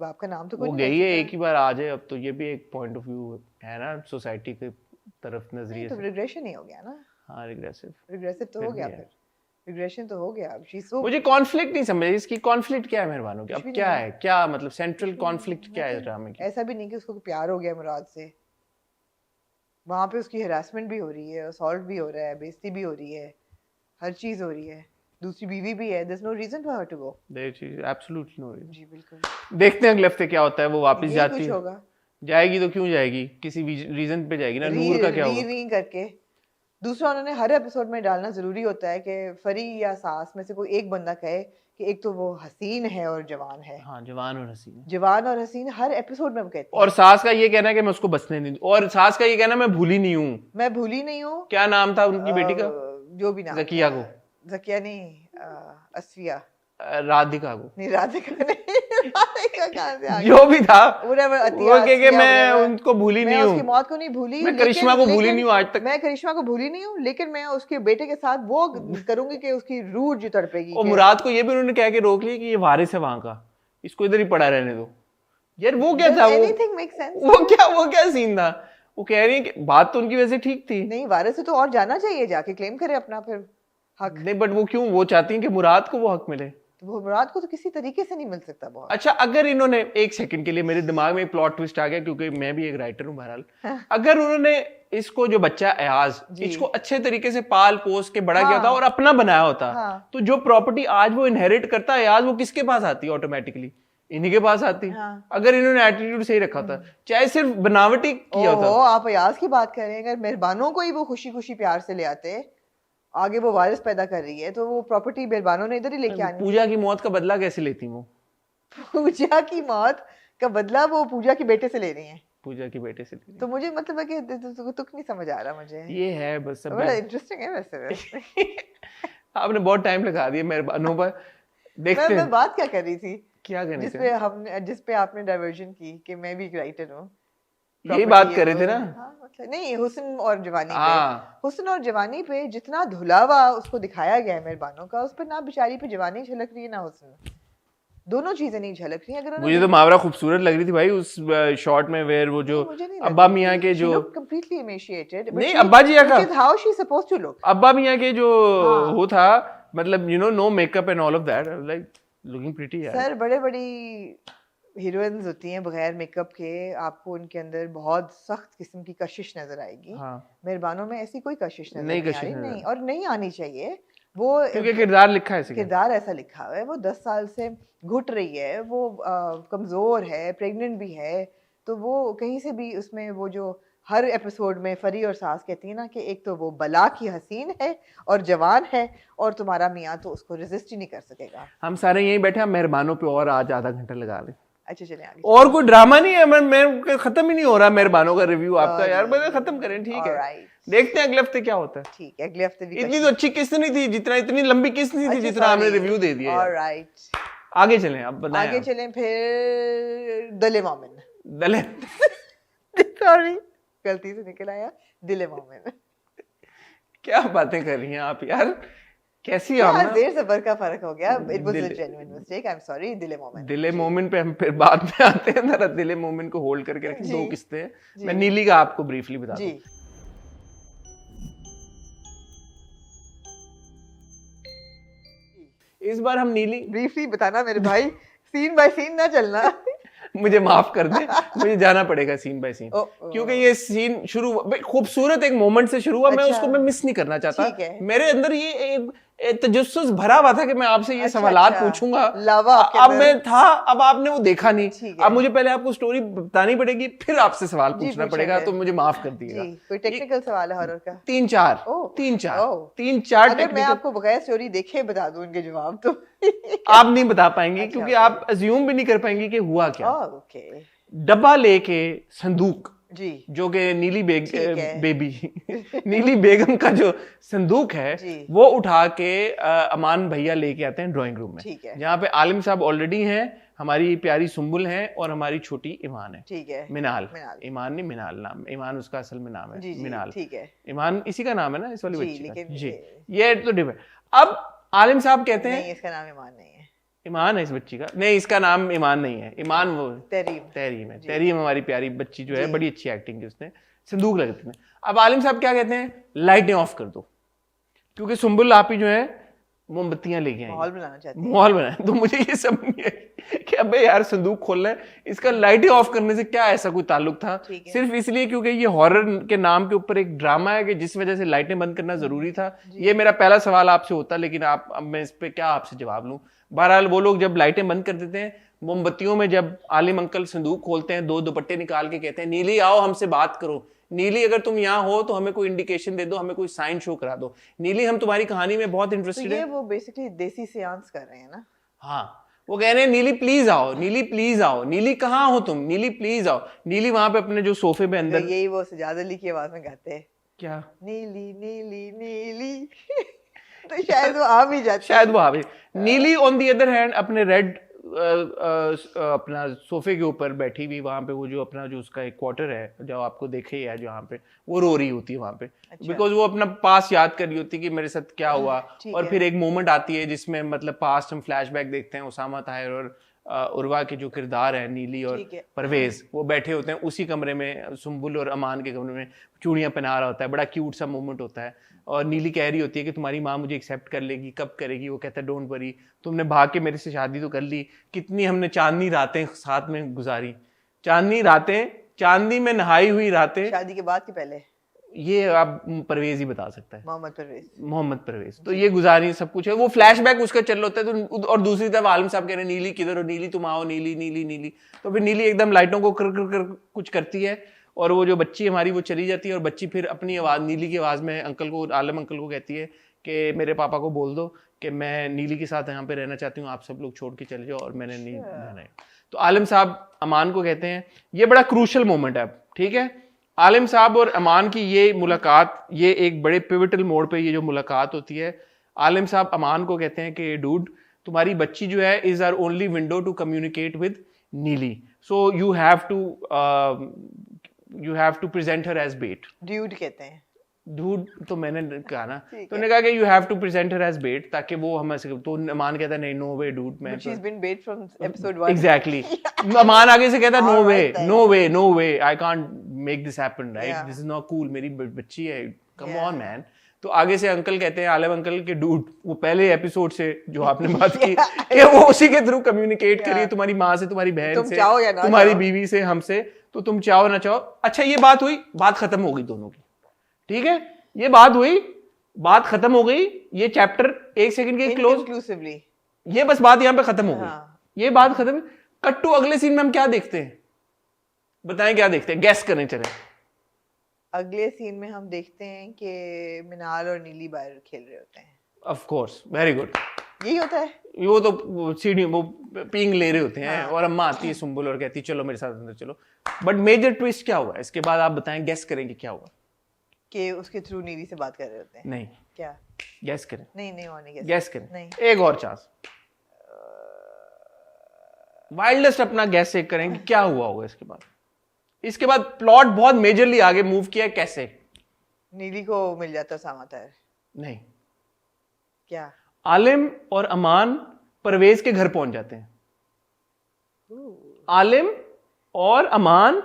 बाप का नाम तो कोई वो नहीं ले गई है एक ही बार आ जाए. अब तो ये भी एक पॉइंट ऑफ व्यू है ना सोसाइटी के तरफ नजरिए से. तो रिग्रेशन ही हो गया ना. हाँ, रिग्रेसिव तो हो गया. फिर रिग्रेशन तो हो गया. मुझे कॉन्फ्लिक्ट नहीं समझ. इसकी कॉन्फ्लिक्ट क्या है मेहरबानों की? अब क्या है, क्या मतलब सेंट्रल कॉन्फ्लिक्ट क्या है इस ड्रामे की? ऐसा भी नहीं कि उसको प्यार हो गया मुराद से. वहाँ पे उसकी हरासमेंट भी हो रही है, असॉल्ट भी हो रहा है, बेइज्जती भी हो रही है, हर चीज हो रही है. दूसरी बीवी भी है. there's no reason for her to go. absolutely no reason. जी बिल्कुल. देखते हैं अगले हफ्ते क्या होता है. वो वापस जाती है. होगा. जाएगी तो क्यों जाएगी? किसी रीजन पे जाएगी ना. नूर का क्या होगा? री करके. दूसरा, उन्होंने हर एपिसोड में डालना जरूरी होता है कि फरी या सास में से कोई एक बंदा कहे कि एक तो वो हसीन है और जवान है. हाँ, जवान और हसीन हर एपिसोड में वो कहते हैं. और सास का ये कहना है कि मैं उसको बसने नहीं दूं. और सास का ये कहना मैं भूली नहीं हूँ. क्या नाम था उनकी बेटी का? जो भी नाम. ज़किया नहीं, असफिया. राधिका को नहीं. राधिका कहाँ से आ गया? जो भी था वो कह मैं उनको भूली नहीं हूँ. उसकी मौत को नहीं भूली. मैं करिश्मा को भूली नहीं हूँ आज तक. मैं करिश्मा को भूली नहीं हूँ, लेकिन मैं उसके बेटे के साथ वो करूंगी कि उसकी रूह जो तड़पेगी. और मुराद को ये भी उन्होंने कह के रोक लिया कि ये वारिस है वहां का, इसको इधर ही पड़ा रहने दो. यार वो क्या था? वो क्या सीन था? वो कह रही है कि बात तो उनकी वैसे ठीक थी। नहीं, वारिस से तो और जाना चाहिए, जाके क्लेम करे अपना फिर हक। नहीं बट वो क्यों, वो चाहती हैं कि मुराद को वो हक मिले। तो वो मुराद को तो किसी तरीके से नहीं मिल सकता बहुत। अच्छा, अगर इन्होंने एक सेकंड के लिए मेरे दिमाग में एक प्लॉट ट्विस्ट आ गया, क्योंकि मैं भी एक राइटर हूँ बहरहाल। अगर उन्होंने इसको, जो बच्चा अयाज, इसको अच्छे तरीके से पाल पोस के बड़ा किया होता और अपना बनाया होता, तो जो प्रॉपर्टी आज वो इनहेरिट करता है अयाज, वो किसके पास आती है ऑटोमेटिकली? इन्हीं के पास आती। अगर इन्होंने एटीट्यूड सही रखा था, चाहे सिर्फ बनावटी किया होता। आप अयाज की बात कर रहे हैं, अगर मेहरबानों को ही वो खुशी खुशी प्यार से ले आते, आगे वो वारिस पैदा कर रही है, तो वो प्रॉपर्टी मेहरबानों ने इधर ही लेके आनी। पूजा की मौत का बदला कैसे लेती वो? पूजा की मौत का बदला वो पूजा के बेटे से ले रही है। पूजा के बेटे से ले रही है। तो मुझे मतलब है कि तुक नहीं समझ आ रहा मुझे। ये है बस, बड़ा इंटरेस्टिंग है वैसे। आपने बहुत टाइम लगा दिया मेहरबानों पर। देखते मैं बात क्या कर रही थी, क्या करनी जिसपे आपने डाइवर्जन की कि मैं भी एक राइटर हूँ, यही बात कर रहे थे ना। हाँ, मतलब नहीं, हुस्न और जवानी पे, हुस्न और जवानी पे जितना धुलावा उसको दिखाया गया है मेहरबानों का, उस पर ना बेचारी पे जवानी झलक रही है ना हुस्न, दोनों चीजें नहीं झलक रही। अगर मुझे तो मावरा खूबसूरत लग रही थी भाई उस शॉट में, वेयर वो जो अब्बा मियां के जो कंप्लीटली एमेशिएटेड, नहीं अब्बा जी का, how she supposed to look, अब्बा मियां के जो वो था, मतलब you know, no makeup and all of that, like looking pretty यार। सर बड़े बड़ी हीरोइंस होती हैं बगैर मेकअप के, आपको उनके अंदर बहुत सख्त किस्म की कशिश नजर आएगी। मेहरबानों में ऐसी कोई कशिश नजर नहीं आ रही, नहीं, और नहीं आनी चाहिए वो, क्योंकि किरदार लिखा है, किरदार ऐसा लिखा हुआ है। वो 10 साल से घुट रही है, वो कमजोर है, प्रेग्नेंट भी है, तो वो कहीं से भी उसमें वो जो हर एपिसोड में फरी और सास कहती है ना कि एक तो वो बला की हसीन है और जवान है, और तुम्हारा मियाँ तो उसको रेजिस्ट ही नहीं कर सकेगा। हम सारे यहीं बैठे, हम मेहरबानों पे और आज आधा घंटा लगा लें। अच्छा चले आगे। और कोई ड्रामा नहीं है, मैं खत्म ही नहीं हो रहा मेहरबानों का रिव्यू आपका यार, बस खत्म करें, ठीक है? देखते हैं अगले हफ्ते क्या होता है। ठीक है, अगले हफ्ते भी इतनी तो अच्छी किस्त नहीं थी जितना, इतनी लंबी किस्त नहीं थी जितना हमने रिव्यू दे दिया। ऑलराइट, आगे चलें, अब बताएं। आगे चलें फिर दिले मोमिन। दिले सॉरी, गलती से निकल आया दिले मोमिन। क्या बातें कर रही हैं आप यार, कैसी आप ना, देर सबर का फर्क हो गया। It was a genuine mistake, I am sorry. दिले मोमिन, दिले मोमिन पे हम फिर बाद में आते हैं, जरा दिले मोमिन को होल्ड करके रखें। दो किस्तें मैं नीली का आपको ब्रीफली बता दूं। इस बार हम नीली, ब्रीफली बताना मेरे भाई, सीन बाय सीन ना चलना। मुझे माफ कर दे, मुझे जाना पड़ेगा सीन बाय सीन, क्योंकि ये सीन शुरू खूबसूरत एक मोमेंट से शुरू हुआ। मैं उसको मिस नहीं करना चाहता। मेरे अंदर ये तजस्सुस भरा हुआ था कि मैं आपसे ये सवालात पूछूंगा, अब मैं था, अब आपने वो देखा नहीं, अब मुझे पहले आपको स्टोरी बतानी पड़ेगी, फिर आपसे सवाल पूछना पड़ेगा, तो मुझे माफ कर दीजिएगा। कोई टेक्निकल सवाल है हॉरर का? तीन चार अगर मैं आपको बगैर स्टोरी देखे बता दूं उनके जवाब, तो आप नहीं बता पाएंगे, क्योंकि आप अज्यूम भी नहीं कर पाएंगे कि हुआ क्या। डब्बा लेके संदूक, जी, जो कि नीली नीली बेगम का जो संदूक है, वो उठा के अमान भैया लेके आते हैं ड्राइंग रूम में, जहाँ पे आलिम साहब ऑलरेडी हैं, हमारी प्यारी सुम्बुल है और हमारी छोटी ईमान है, ठीक है, मिनाल, ईमान नहीं मिनाल नाम, ईमान उसका असल में नाम है, मिनाल, ठीक है, ईमान इसी का नाम है ना इस वाली बच्ची का, जी, ये तो डिफरेंट। अब आलिम साहब कहते हैं नहीं, इसका नाम ईमान नहीं है, ईमान है इस बच्ची का, नहीं इसका नाम ईमान नहीं है, ईमान वो तहरीम है, तहरीम हमारी प्यारी बच्ची जो है, बड़ी अच्छी एक्टिंग की उसने, संदूक लगते हैं। अब आलिम साहब क्या कहते हैं, लाइटें ऑफ कर दो, क्योंकि सुम्बुल आपी जो है मोमबत्तियां लेके आई, माहौल बनाना चाहती है, माहौल बनाए। तो मुझे ये सब नहीं है कि अबे यार संदूक खोलना है, इसका लाइटें ऑफ करने से क्या ऐसा कोई ताल्लुक था, सिर्फ इसलिए क्योंकि ये हॉरर के नाम के ऊपर एक ड्रामा है कि जिस वजह से लाइटें बंद करना जरूरी था। ये मेरा पहला सवाल आपसे होता, लेकिन अब मैं इस पे क्या आपसे जवाब लूं। बहरहाल वो लोग जब लाइटें बंद कर देते हैं, मोमबत्तियों में जब आलिम अंकल संदूक खोलते हैं, दो दुपट्टे निकाल के कहते हैं नीली आओ हमसे बात करो, नीली अगर तुम यहाँ हो तो हमें कोई इंडिकेशन दे दो, हमें कोई साइन शो करा दो, नीली हम तुम्हारी कहानी में बहुत इंटरेस्टेड है। वो बेसिकली देसी सेंस कर रहे हैं ना। हाँ, वो कह रहे हैं नीली प्लीज आओ, नीली प्लीज आओ, नीली कहाँ हो तुम, नीली प्लीज आओ। नीली वहां पे अपने जो सोफे पे अंदर, यही वो सजाद अली की आवाज में गाते हैं क्या, नीली नीली नीली तो शायद वो आ भी जाती, शायद वो आ भी। नीली ऑन दी अदर हैंड अपने रेड अपना सोफे के ऊपर बैठी हुई, वहां पे वो जो अपना जो उसका एक क्वार्टर है जो आपको देखे ही है, जहाँ पे वो रो रही होती है वहां पे, बिकॉज वो अपना पास याद कर रही होती है कि मेरे साथ क्या हुआ। और फिर एक मोमेंट आती है जिसमें मतलब पास्ट हम फ्लैशबैक देखते हैं, उसामा ताहिर और उर्वा के जो किरदार है नीली और परवेज, वो बैठे होते हैं उसी कमरे में, सुंबुल और अमान के कमरे में, चूड़ियां पहना रहा होता है, बड़ा क्यूट सा मोमेंट होता है। और नीली कह रही होती है कि तुम्हारी माँ मुझे एक्सेप्ट कर लेगी, कब करेगी? वो कहता है डोंट वरी, तुमने भाग के मेरे से शादी तो कर ली, कितनी हमने चांदनी रातें साथ में गुजारी, चांदनी रातें, चांदनी में नहाई हुई रातें। शादी के बाद की पहले? ये आप परवेज ही बता सकता है, मोहम्मद परवेज। तो ये गुजारी सब कुछ है, वो फ्लैशबैक उसका चल रहा होता है। तो और दूसरी तरफ आलम साहब कह रहे हैं नीली किधर हो, नीली तुम आओ, नीली नीली नीली। तो फिर नीली एकदम लाइटों को कर कर कर कुछ करती है, और वो जो बच्ची हमारी वो चली जाती है, और बच्ची फिर अपनी आवाज, नीली की आवाज में अंकल को, आलम अंकल को कहती है कि मेरे पापा को बोल दो कि मैं नीली के साथ यहाँ पे रहना चाहती हूँ, आप सब लोग छोड़ के चले जाओ और मैंने नहीं रहना है। तो आलम साहब अमान को कहते हैं, ये बड़ा क्रूशल मोमेंट है, ठीक है। आलिम साहब और अमान की ये मुलाकात, ये एक बड़े पिवटल मोड़ पे ये जो मुलाकात होती है। आलिम साहब अमान को कहते हैं कि डूड, तुम्हारी बच्ची जो है is our only window to communicate with Neeli, so you have to present her as bait. Dude कहते हैं, डूड तो मैंने कहा ना, तो उन्होंने कहा कि you have to present her as bait, ताकि वो हमें, तो अमान कहता है नहीं, नो वे डूड, मैं she has been bait from episode 1। Exactly. Aman आगे से कहता है no way no way no way, I can't make this happen, right, this is not cool, मेरी बच्ची है, कम ऑन मैन। तो आगे से अंकल कहते हैं, आलम अंकल के डूड, वो पहले एपिसोड से जो आपने बात की कि वो उसी के थ्रू कम्युनिकेट करिए, तुम्हारी माँ से, तुम्हारी बहन से, तुम्हारी बीवी से, हमसे, तो तुम चाहो ना चाहो। अच्छा ये बात हुई, बात खत्म हो गई दोनों की, ठीक है, ये बात हुई, बात खत्म हो गई, ये चैप्टर एक सेकंड के क्लोज, ये बस बात यहाँ पे खत्म हो गई, ये बात खत्म। कट टू अगले सीन में हम क्या देखते हैं, बताएं क्या देखते हैं, गैस करें चले। अगले सीन में हम देखते हैं कि मिनाल और नीली बाहर खेल रहे होते हैं। ऑफ कोर्स, वेरी गुड, यही होता है। वो तो सीढ़ी वो पींग ले रहे होते हैं, और अम्मा आती है सुंबुल और कहती है चलो मेरे साथ अंदर चलो। बट मेजर ट्विस्ट क्या हुआ इसके बाद, आप बताएं, गैस करेंगे क्या हुआ? कि उसके थ्रू नीली से बात कर रहे होते हैं। नहीं, क्या? गैस करें। नहीं और नहीं गैस करें। नहीं, एक और चांस, वाइल्डेस्ट अपना गैस एक करें कि क्या हुआ होगा इसके बाद। इसके बाद प्लॉट बहुत मेजरली आगे मूव किया है, कैसे? नीली को मिल जाता सामा ताहिर। नहीं, क्या? आलिम और अमान परवेज के घर पहुंच जाते हैं। आलिम और अमान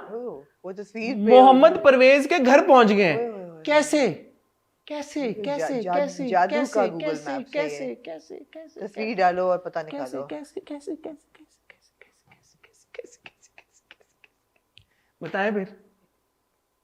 वो तस्वीर मोहम्मद परवेज के घर पहुंच गए हैं। कैसे कैसे कैसे कैसे जादू का गूगल कैसे मैप कैसे कैसे कैसे तस्वीर डालो और पता निकालो। कैसे कैसे कैसे बताएं फिर।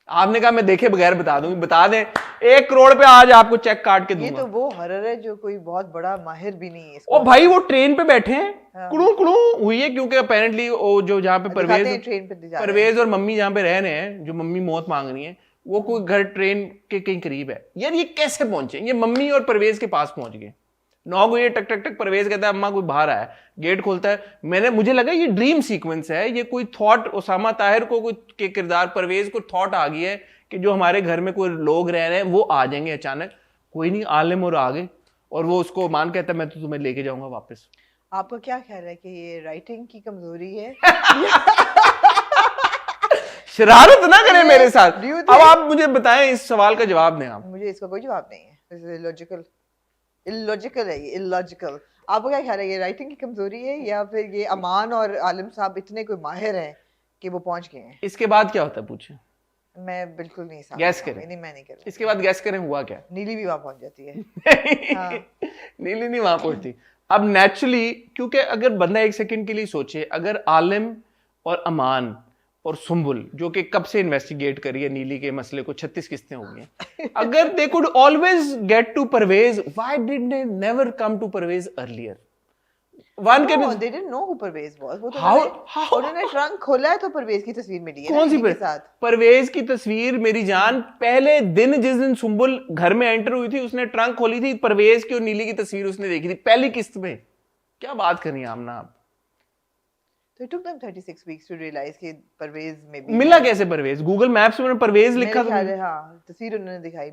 आपने कहा मैं देखे बगैर बता दूंगी, बता दें। 1 करोड़ पे आज आपको चेक काट के दूंगा। ये तो वो हरर है जो कोई बहुत बड़ा माहिर भी नहीं है। ओ भाई वो ट्रेन पे बैठे हैं, कुड़ू कुड़ू हुई है, क्योंकि अपेरेंटली वो जो जहाँ पे परवेज और मम्मी जहाँ पे रह रहे हैं, जो मम्मी मौत मांग रही है, वो कोई घर ट्रेन के कहीं करीब है। यार ये कैसे पहुंचे? ये मम्मी और परवेज के पास पहुंच गए। 9 को ये टक टक टक, परवेज कहता है अम्मा कोई बाहर आया, गेट खोलता है। मुझे लगा ये ड्रीम सीक्वेंस है, ये कोई थॉट, उसामा ताहिर को कोई के किरदार परवेज को थॉट आ गई है कि जो हमारे घर में कोई लोग रह रहे हैं वो आ जाएंगे अचानक। कोई नहीं, आलिम और आ गए, और वो उसको मान कहता है मैं तो तुम्हें लेके जाऊंगा वापस। आपका क्या ख्याल है कि ये राइटिंग की कमजोरी है? शरारत ना करें मेरे साथ। अब आप मुझे बताएं, इस सवाल का जवाब दें आप। मुझे इसका कोई जवाब नहीं है, इलॉजिकल है ये, इलॉजिकल। आपको क्या ख्याल है, ये राइटिंग की कमजोरी है या फिर ये अमान और आलिम साहब इतने कोई माहिर हैं कि वो पहुंच गए हैं? इसके बाद क्या होता है पूछे? मैं बिल्कुल नहीं समझ। गैस करें। नहीं, मैं नहीं कर रहा। इसके बाद गैस करें हुआ क्या? नीली भी वहां पहुंच जाती है। हाँ। नीली नहीं वहां पहुंचती। अब नेचुरली, क्योंकि अगर बंदा एक सेकंड के लिए सोचे, अगर आलिम और अमान और सुंबुल जो कि कब से इन्वेस्टिगेट करिए नीली के मसले को, 36 किस्तें हो गई, अगर they could always get to Parvez, why did they never come to Parvez earlier? One can they didn't know who Parvez was. वो तो उन्होंने ट्रंक खोला है तो परवेज की तस्वीर मिली है। कौन सी परवेज की तस्वीर? मेरी जान, पहले दिन जिस दिन सुंबुल घर में एंटर हुई थी, उसने ट्रंक खोली थी, परवेज की और नीली की तस्वीर उसने देखी थी पहली किस्त में। क्या बात कर रही हैं आमना आप? So it took them 36 weeks to realize कि परवेज में भी मिला कैसे परवेज? गूगल मैप्स में परवेज लिखा था। हाँ, तस्वीर उन्होंने दिखाई।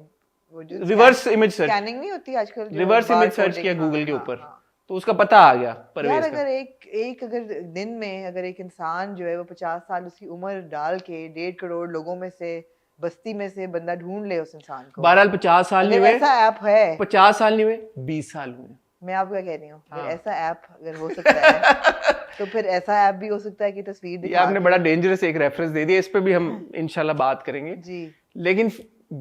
वो जो रिवर्स इमेज सर्च, स्कैनिंग नहीं होती आजकल, रिवर्स इमेज सर्च किया गूगल के ऊपर, तो उसका पता आ गया परवेज यार का। अगर दिन में अगर एक इंसान जो है वो 50 साल उसकी उम्र डाल के 1.5 करोड़ लोगों में से, बस्ती में से बंदा ढूंढ ले उस इंसान को। 50 साल नहीं हुए, ऐसा ऐप है। 50 साल नहीं हुए, 20 साल हुए। मैं आपको क्या कह रही हूँ, हाँ. ऐसा ऐप अगर हो सकता है तो फिर ऐसा ऐप भी हो सकता है कि तस्वीर दिखा, आपने बड़ा डेंजरस एक रेफरेंस दे दिया, इस पे भी हम इंशाल्लाह बात करेंगे जी। लेकिन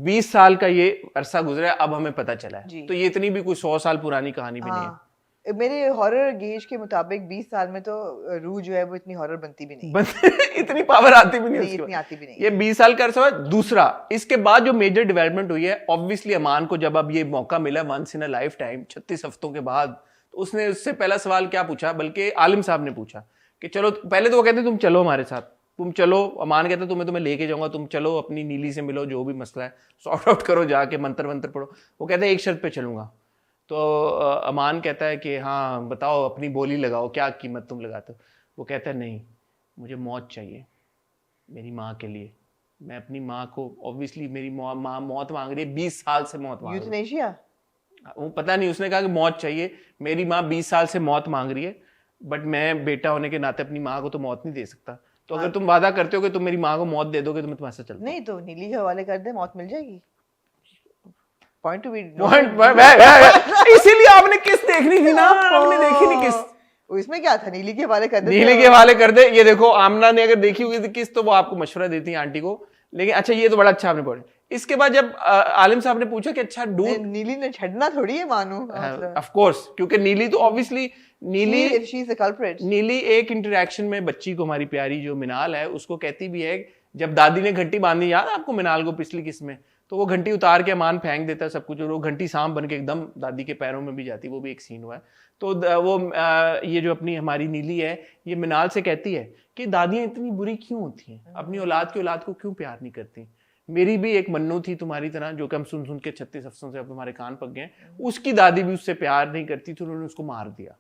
20 साल का ये अरसा गुजरा है, अब हमें पता चला है, तो ये इतनी भी कोई 100 साल पुरानी कहानी भी नहीं है। मेरे हॉरर गेज के मुताबिक 20 साल में तो रूह जो है वो इतनी हॉरर बनती भी नहीं इतनी पावर आती भी नहीं, इतनी आती भी नहीं। ये 20 साल का अरसा हुआ। दूसरा, इसके बाद जो मेजर डेवलपमेंट हुई है, ऑब्वियसली अमान को जब अब ये मौका मिला once in a lifetime 36 हफ्तों के बाद, तो उसने उससे पहला सवाल क्या पूछा, बल्कि आलिम साहब ने पूछा कि चलो, पहले तो वो कहते तुम चलो हमारे साथ, तुम चलो, अमान कहते तुम्हें लेके जाऊंगा, तुम चलो अपनी नीली से मिलो, जो भी मसला है सॉर्ट आउट करो, जाके मंत्र वंत्र पढ़ो। वो कहते हैं एक शर्त पे चलूंगा। तो अमान कहता है कि हाँ बताओ, अपनी बोली लगाओ, क्या कीमत तुम लगाते हो। वो कहता है नहीं, मुझे मौत चाहिए मेरी माँ के लिए। मैं अपनी माँ को, ऑब्वियसली मेरी माँ मौत मांग रही है, 20 साल से मौत मांग रही है। वो पता नहीं, उसने कहा कि मौत चाहिए, मेरी माँ 20 साल से मौत मांग रही है, बट मैं बेटा होने के नाते अपनी माँ को तो मौत नहीं दे सकता। तो अगर तुम वादा करते हो कि तुम मेरी माँ को मौत दे दोगे तो मैं तुम्हारे साथ चलता हूं। नहीं तो नीली के हवाले कर दे, मौत मिल जाएगी। पॉइंट टू बी इसीलिए आपने किस देखनी थी ना, आपने देखी नहीं किस, इसमें क्या था, नीली के हवाले कर दे, नीली के हवाले कर दे। ये देखो आमना ने अगर देखी होगी तो किस, तो वो आपको मशवरा देती है आंटी को। लेकिन अच्छा, ये तो बड़ा अच्छा आपने बोला। इसके बाद जब आलिम साहब ने पूछा कि अच्छा दूध, नीली ने छड़ना थोड़ी है मानो, ऑफ कोर्स, क्योंकि नीली तो ऑब्वियसली नीली एक इंटरेक्शन में बच्ची को, हमारी प्यारी जो मिनाल है, उसको कहती भी है, जब दादी ने घंटी बांधी, याद आपको मिनाल को पिछली किस्त में, तो वो घंटी उतार के अमान फेंक देता है सब कुछ, और वो घंटी सांप बन के एकदम दादी के पैरों में भी जाती है। वो भी एक सीन हुआ है। तो वो ये जो अपनी हमारी नीली है, ये मिनाल से कहती है कि दादियां इतनी बुरी क्यों होती हैं, अपनी औलाद की औलाद को क्यों प्यार नहीं करती। मेरी भी एक मन्नू थी तुम्हारी तरह, जो कि हम सुन सुन के 36 हफ्तों से अब हमारे कान पक गए, उसकी दादी भी उससे प्यार नहीं करती थी, उन्होंने उसको मार दिया।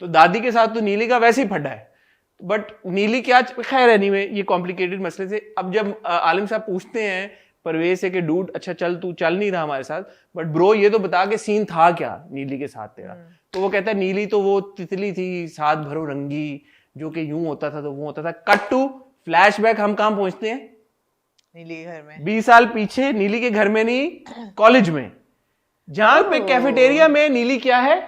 तो दादी के साथ तो नीली का वैसे ही फटा है, बट नीली क्या, खैर एनीवे, ये कॉम्प्लिकेटेड मसले से। अब जब आलिम साहब पूछते हैं परवेज से कि डूड अच्छा चल, तू चल नहीं रहा हमारे साथ, बट ब्रो ये तो बता के सीन था क्या नीली के साथ तेरा। तो वो कहता है नीली तो वो तितली थी, साथ भरो रंगी, जो कि यूं होता था तो वो होता था। कट टू फ्लैशबैक, हम कहां पहुंचते हैं, नीली के घर में, 20 साल पीछे, नीली के घर में नहीं, कॉलेज में, जहां पे कैफेटेरिया में नीली क्या है,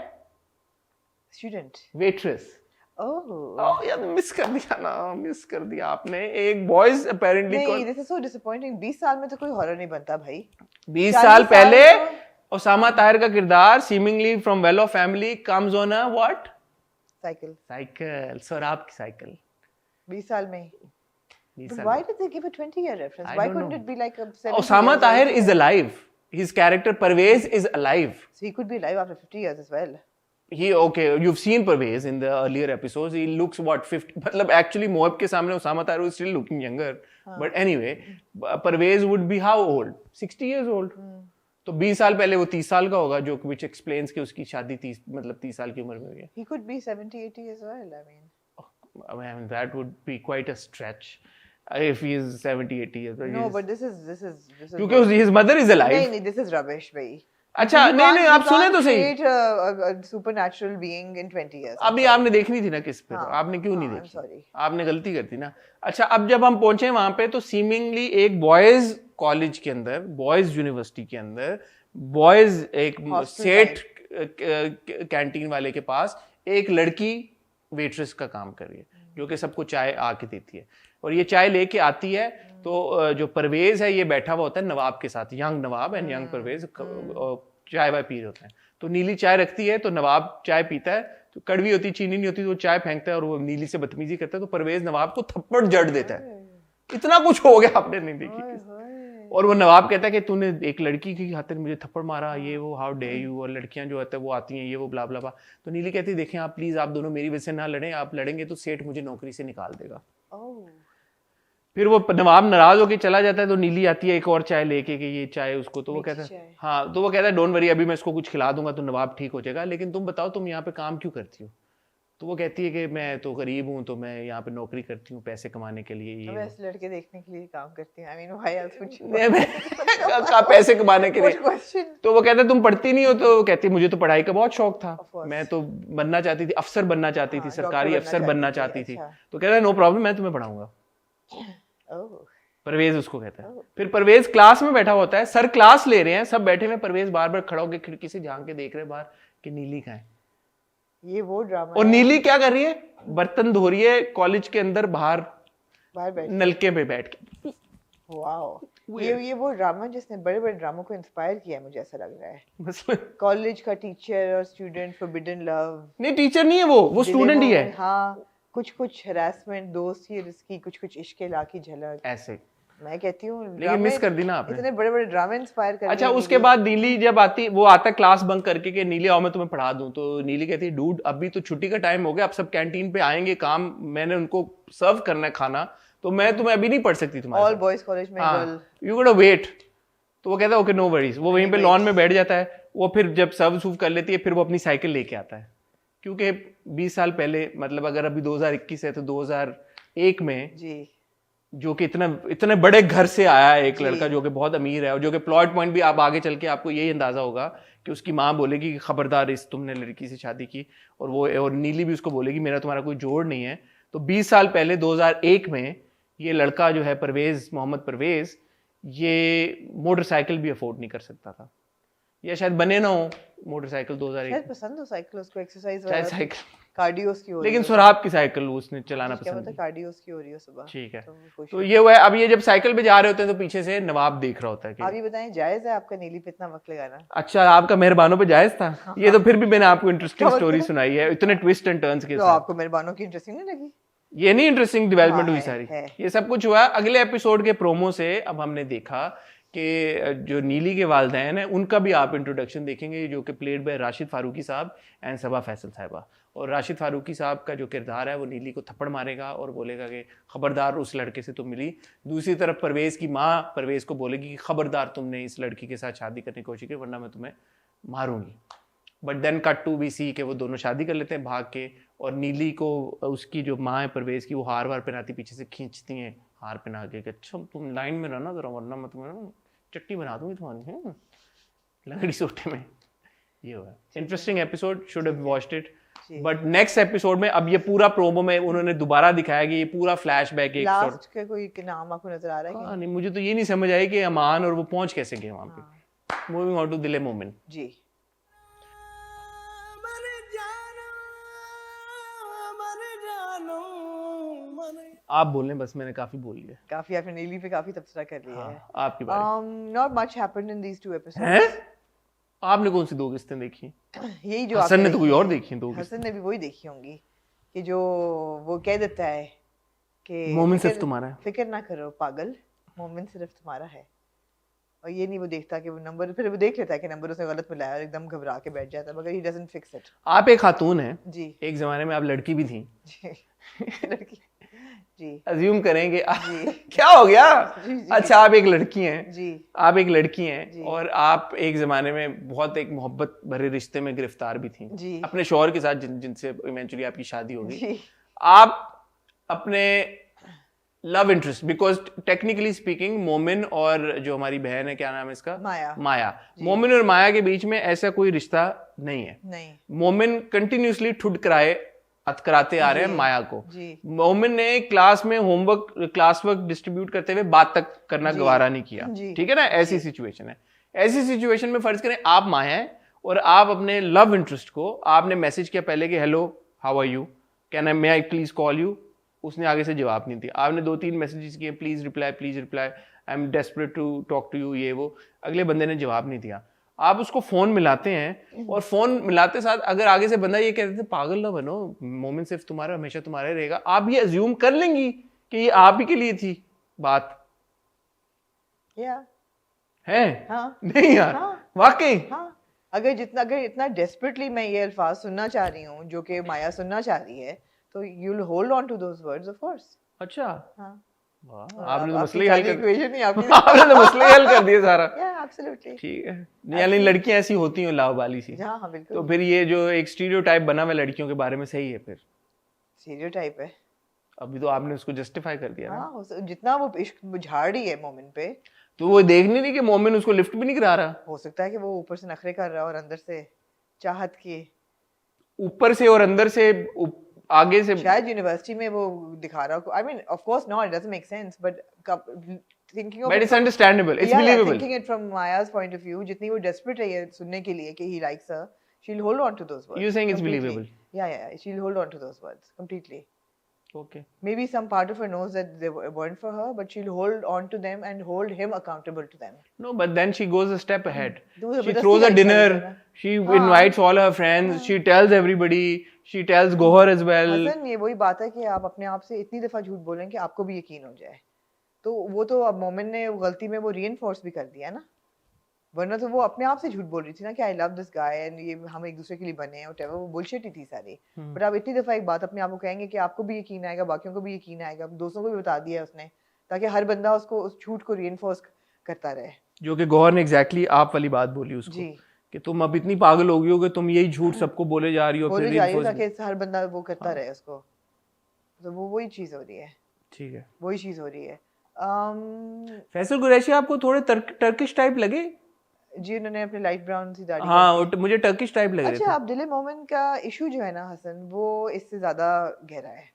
स्टूडेंट, वेट्रेस। यार मिस कर दिया ना, मिस कर दिया आपने। एक बॉयज अपेरेंटली, नहीं, दिस इज सो डिसअपॉइंटिंग। 20 साल में तो कोई हॉरर नहीं बनता भाई। 20 साल पहले ओसामा ताहिर का किरदार, seemingly from well of family, comes on a what, cycle, Sorab की साइकिल, 20 साल में। But why did they give a 20-year reference? Why couldn't it be like a 70? Osama Tahir is alive. His character Parvez is alive. So he could be alive after 50 years as well. Okay, you've seen Parvez in the earlier episodes. He looks what, 50? मतलब actually Moab के सामने Osama Tahir was still looking younger. But anyway, Parvez would be how old? 60 years old. तो 20 साल पहले वो 30 साल का होगा, जो which explains कि उसकी शादी 30 साल की उम्र में हुई है. He could be 70, 80 as well. I mean, that would be quite a stretch. If he is 70, 80 years old. No, but this is because his mother is alive. नहीं, this is rubbish, भाई. अच्छा, नहीं, आप सुने तो सही. A supernatural being in 20 years. अभी आपने देखनी थी ना किस पे, आपने क्यों नहीं देखी? Sorry. आपने गलती करती ना. अच्छा, अब जब हम पहुंचे वहां पे, तो सीमिंगली एक बॉयज कॉलेज के अंदर, बॉयज यूनिवर्सिटी के अंदर, बॉयज एक सेठ कैंटीन वाले के पास एक लड़की वेट्रेस का काम कर रही है, जो कि सबको चाय आके देती है। और ये चाय लेके आती है, तो जो परवेज है ये बैठा हुआ होता है नवाब के साथ, young Nawab and young Parvez चाय वाय पी रहे होते हैं। तो नीली चाय रखती है, तो नवाब चाय पीता है, तो कड़वी होती, चीनी नहीं होती, तो वो चाय फेंकता है और वो नीली से बदतमीजी करता है, तो परवेज नवाब को थप्पड़ जड़ देता है। इतना कुछ हो गया, आपने नहीं देखी। और वो नवाब कहता है कि तूने एक लड़की की खातिर मुझे थप्पड़ मारा, ये वो, हाउ डे यू, और लड़कियां जो होता है वो आती हैं, ये वो, ब्ला ब्ला ब्ला। तो नीली कहती है देखें आप प्लीज, आप दोनों मेरी वजह से ना लड़ें, आप लड़ेंगे तो सेठ मुझे नौकरी से निकाल देगा। फिर वो नवाब नाराज होकर चला जाता है, तो नीली आती है एक और चाय लेके कि ये चाय उसको, तो वो कहता है हाँ, तो वो कहता है डोंट वरी, अभी मैं इसको कुछ खिला दूंगा तो नवाब ठीक हो जाएगा, लेकिन तुम बताओ तुम यहाँ पे काम क्यों करती हो। तो वो कहती है कि मैं तो गरीब हूँ, तो मैं यहाँ पे नौकरी करती हूँ पैसे कमाने के लिए, ये बस लड़के देखने के लिए काम करती हूँ, I mean why else would she, पैसे कमाने के लिए। तो वो कहता है तुम पढ़ती नहीं हो, तो वो कहती है मुझे तो पढ़ाई का बहुत शौक था, मैं तो बनना चाहती थी, अफसर बनना चाहती थी, सरकारी अफसर बनना चाहती थी। तो कहता है नो प्रॉब्लम, मैं तुम्हें पढ़ाऊंगा। परवेज उसको कहता है। फिर परवेज क्लास में बैठा होता है, सर क्लास ले रहे हैं, सब बैठे हुए, परवेज बार बार खड़ा होकर खिड़की से झांक के देख रहे बाहर कि नीली कहाँ है, ये वो ड्रामा और नीली क्या कर रही है, बर्तन धो रही है कॉलेज के अंदर बाहर बैठ नलके पे बैठ के। वाओ, ये वो ड्रामा जिसने बड़े बड़े ड्रामों को इंस्पायर किया है, मुझे ऐसा लग रहा है। मतलब कॉलेज का टीचर और स्टूडेंट, फोरबिडन लव। नहीं टीचर नहीं है वो स्टूडेंट ही है। हाँ, कुछ हरासमेंट, दोस्ती रिस्की, कुछ इश्क की झलक ऐसे। मैं कहती हूँ लेकिन मिस कर दी ना आपने, इतने बड़े बड़े ड्रामे इंस्पायर कर। अच्छा उसके बाद नीली जब आती, वो आता क्लास बंक करके कि नीली आओ मैं तुम्हें पढ़ा दूं, तो नीली कहती है डूड अभी तो छुट्टी का टाइम हो गया, अब सब कैंटीन पे आएंगे, काम मैंने उनको सर्व करना है खाना, तो मैं तुम्हें अभी नहीं पढ़ सकती तुम्हारे ऑल बॉयज कॉलेज में गर्ल, यू गोटा वेट। तो वो कहता है ओके नो वरीज, वो वहीं पे लॉन में बैठ जाता है। वो फिर जब सर्व कर लेती है फिर वो अपनी साइकिल लेके आता है, क्योंकि 20 साल पहले, मतलब अगर अभी 2021 है तो 2001 में जी, जो कि इतने बड़े घर से आया है एक लड़का जो कि बहुत अमीर है, और जो कि प्लॉट पॉइंट भी आप आगे चल के आपको यही अंदाजा होगा कि उसकी माँ बोलेगी कि खबरदार इस तुमने लड़की से शादी की, और नीली भी उसको बोलेगी मेरा तुम्हारा कोई जोड़ नहीं है। तो 20 साल पहले 2001 में ये लड़का जो है परवेज, मोहम्मद परवेज, ये मोटरसाइकिल भी अफोर्ड नहीं कर सकता था, या शायद बने ना हो मोटरसाइकिल 2001। शायद पसंद हो साइकिल उसको, एक्सरसाइज शायद साइकिल, कार्डियोस की हो रही है, लेकिन सुराब की साइकिल उसने चलाना क्या पसंद पता कार्डियोस की हो रही हो सुबह। ठीक है, तो तो ये हुआ है। अब ये जब साइकिल पे जा रहे होते हैं तो पीछे से नवाब देख रहा होता है कि आप ये बताएं, जायज है आपका नीली पे इतना वक्त लगाना? अच्छा आपका मेहरबानों पे जायज था। ये तो फिर भी मैंने आपको इंटरेस्टिंग स्टोरी सुनाई है इतने ट्विस्ट एंड टर्न्स के तो साथ। आपको मेहरबानों की इंटरेस्टिंग नहीं लगी? ये नहीं इंटरेस्टिंग डेवलपमेंट हुई है, सारी है। ये सब कुछ हुआ। अगले एपिसोड के प्रोमो से अब हमने देखा कि जो नीली के वालिदैन हैं उनका भी आप इंट्रोडक्शन देखेंगे, जो कि प्लेड बाय राशिद फारूकी साहब एंड सबा फैसल साहिबा। और राशिद फारूकी साहब का जो किरदार है वो नीली को थप्पड़ मारेगा और बोलेगा कि खबरदार उस लड़के से तुम मिली। दूसरी तरफ परवेज़ की माँ परवेज़ को बोलेगी कि खबरदार तुमने इस लड़की के साथ शादी करने की कोशिश की वरना मैं तुम्हें मारूंगी। But then cut to B C के वो दोनों शादी कर लेते हैं भाग के, और नीली को उसकी जो माँ है परवेज़ की वो हार वार पहनाती, पीछे से खींचती हैं हार पहना के, अच्छा तुम लाइन में रहना जरा वरना मैं तुम्हें चट्टी बना दूंगी तुम्हारी लंगड़ी सोटे में। ये हुआ interesting episode, should have watched it. But next episode में अब ये पूरा प्रोमो में उन्होंने दोबारा दिखाया कि ये पूरा फ्लैशबैक एक लास्ट का कोई नाम आपको नजर आ रहा है? हाँ, नहीं मुझे तो ये नहीं समझ आई कि अमान और वो पहुंच कैसे गए वहां पे। मूविंग ऑन टू दिल मोमिन जी। आप बोलें बस, मैंने काफी बोल लिया। काफी आपने नीली पे काफी तबसरा कर लिया है। आपकी बारी। Not much happened in these two episodes. हैं? आपने कौन सी दो किस्तें देखी? यही जो हसन ने तो कोई और देखी दो। हसन ने भी वही देखी होंगी कि जो वो कह देता है कि मोमिन सिर्फ तुम्हारा है, फिक्र ना करो पागल, मोमिन सिर्फ तुम्हारा है। और ये नहीं वो देखता कि वो नंबर, फिर वो देख लेता है कि नंबर उसने गलत मिलाया और एकदम घबरा के बैठ जाता है, मगर ही डजंट फिक्स इट। आप एक खातून हैं जी, एक जमाने में आप लड़की भी थी जी लड़की जी, अज्यूम करेंगे क्या हो गया जी, जी, अच्छा आप एक लड़की हैं जी, आप एक लड़की हैं और आप एक जमाने में बहुत एक मोहब्बत भरे रिश्ते में गिरफ्तार भी थी जी, अपने शौहर के साथ जिनसे इवेंचुअली आपकी शादी होगी। जी, आप अपने love interest, because technically speaking मोमिन और जो हमारी बहन है क्या नाम है इसका, माया मोमिन और माया के बीच में ऐसा कोई रिश्ता नहीं है। नहीं, मोमिन कंटिन्यूसली ठुडकराए अतकराते आ रहे हैं माया को। मोमिन ने क्लास में होमवर्क क्लास वर्क डिस्ट्रीब्यूट करते हुए बात तक करना गवारा नहीं किया, ठीक है ना। ऐसी सिचुएशन है। ऐसी सिचुएशन में फर्ज करें आप माया हैं और आप अपने लव इंटरेस्ट को आपने मैसेज किया पहले कि hello how are you, can I may I please call you. उसने आगे से जवाब नहीं दिया। आपने 2-3 मैसेजेस किए please reply I am desperate to talk to you, ये वो, अगले बंदे ने जवाब नहीं दिया। आप उसको फोन मिलाते हैं और फोन मिलाते साथ अगर आगे से बंदा ये कहते थे पागल ना बनो, मोमिन सिर्फ तुम्हारा हमेशा तुम्हारा रहेगा, आप ये अज्यूम कर लेंगी कि ये आप ही के लिए थी बात। है हाँ, नहीं यार, हाँ, वाकई हाँ। अगर इतना डेस्परेटली मैं ये अल्फाज सुनना चाह रही हूँ जो कि माया सुनना चाह रही है, तो you will hold on to those words of course. अच्छा, हाँ, आपने तो मसले हल कर आपने तो मसले हल कर दिए सारा। एब्सोल्युटली ठीक है, यानी लड़कियां ऐसी होती हैं लावाबाली सी। हाँ, हाँ, बिल्कुल। तो फिर ये जो एक स्टीरियोटाइप बना हुआ लड़कियों के बारे में सही है? फिर स्टीरियोटाइप है, अभी तो आपने उसको जस्टिफाई कर दिया। हाँ, जितना वो इश्क झाड़ रही है मोमिन पे, तो वो देख नहीं रही कि मोमिन उसको लिफ्ट भी नहीं करा रहा। हो सकता है कि वो ऊपर से नखरे कर रहा है और अंदर से चाहत की, ऊपर से और अंदर से आगे से शायद यूनिवर्सिटी में वो दिखा रहा हो। I mean of course not, it doesn't make sense, but thinking of but it's understandable, it's believable. Thinking it from Maya's point of view, जितनी वो डेस्परेट है ये सुनने के लिए कि he likes her, she'll hold on to those words. You're saying it's completely. believable? Yeah, she'll hold on to those words completely. Okay. Maybe some part of her knows that they weren't for her, but she'll hold on to them and hold him accountable to them. No, but then she goes a step ahead. She जबरदस्ती throws a like dinner. करना। She invites all her friends. She tells everybody. She tells Gohar as well. Hasan, ये वही बात है कि आप अपने आप से इतनी दफा झूठ बोलें कि आपको भी यकीन हो जाए। तो वो तो अब मोमिन ने गलती में वो रीइंफोर्स भी कर दिया ना, वरना तो वो अपने आप से झूठ बोल रही थी ना कि I love this guy and ये हम एक दूसरे के लिए बने हैं, व्हाटएवर, वो बुलशिट ही थी सारी। बट आप इतनी दफा एक बात अपने आप को कहेंगे कि आपको भी यकीन आएगा, बाकियों को भी यकीन आएगा, दोस्तों को भी बता दिया उसने, ताकि हर बंदा उसको उस झूठ को रीइंफोर्स करता रहे। जो कि गौहर ने एग्जैक्टली आप वाली बात बोली उसको जी, कि तुम अब इतनी पागल हो गई हो कि तुम यही झूठ सबको बोले जा रही हो, बोले फिर जा रही है reinforce ताकि हर बंदा वो करता रहे उसको। तो वो वही चीज हो रही है, ठीक है, वही चीज हो रही है। फैसल कुरैशी आपको थोड़े टर्किश टाइप लगे? जी, उन्होंने अपनी लाइट ब्राउन सी दाढ़ी हाँ, मुझे टर्किश टाइप लग रहे थे। अच्छा, अब दिल मोमिन का इशू जो है ना हसन, वो इससे ज्यादा गहरा है।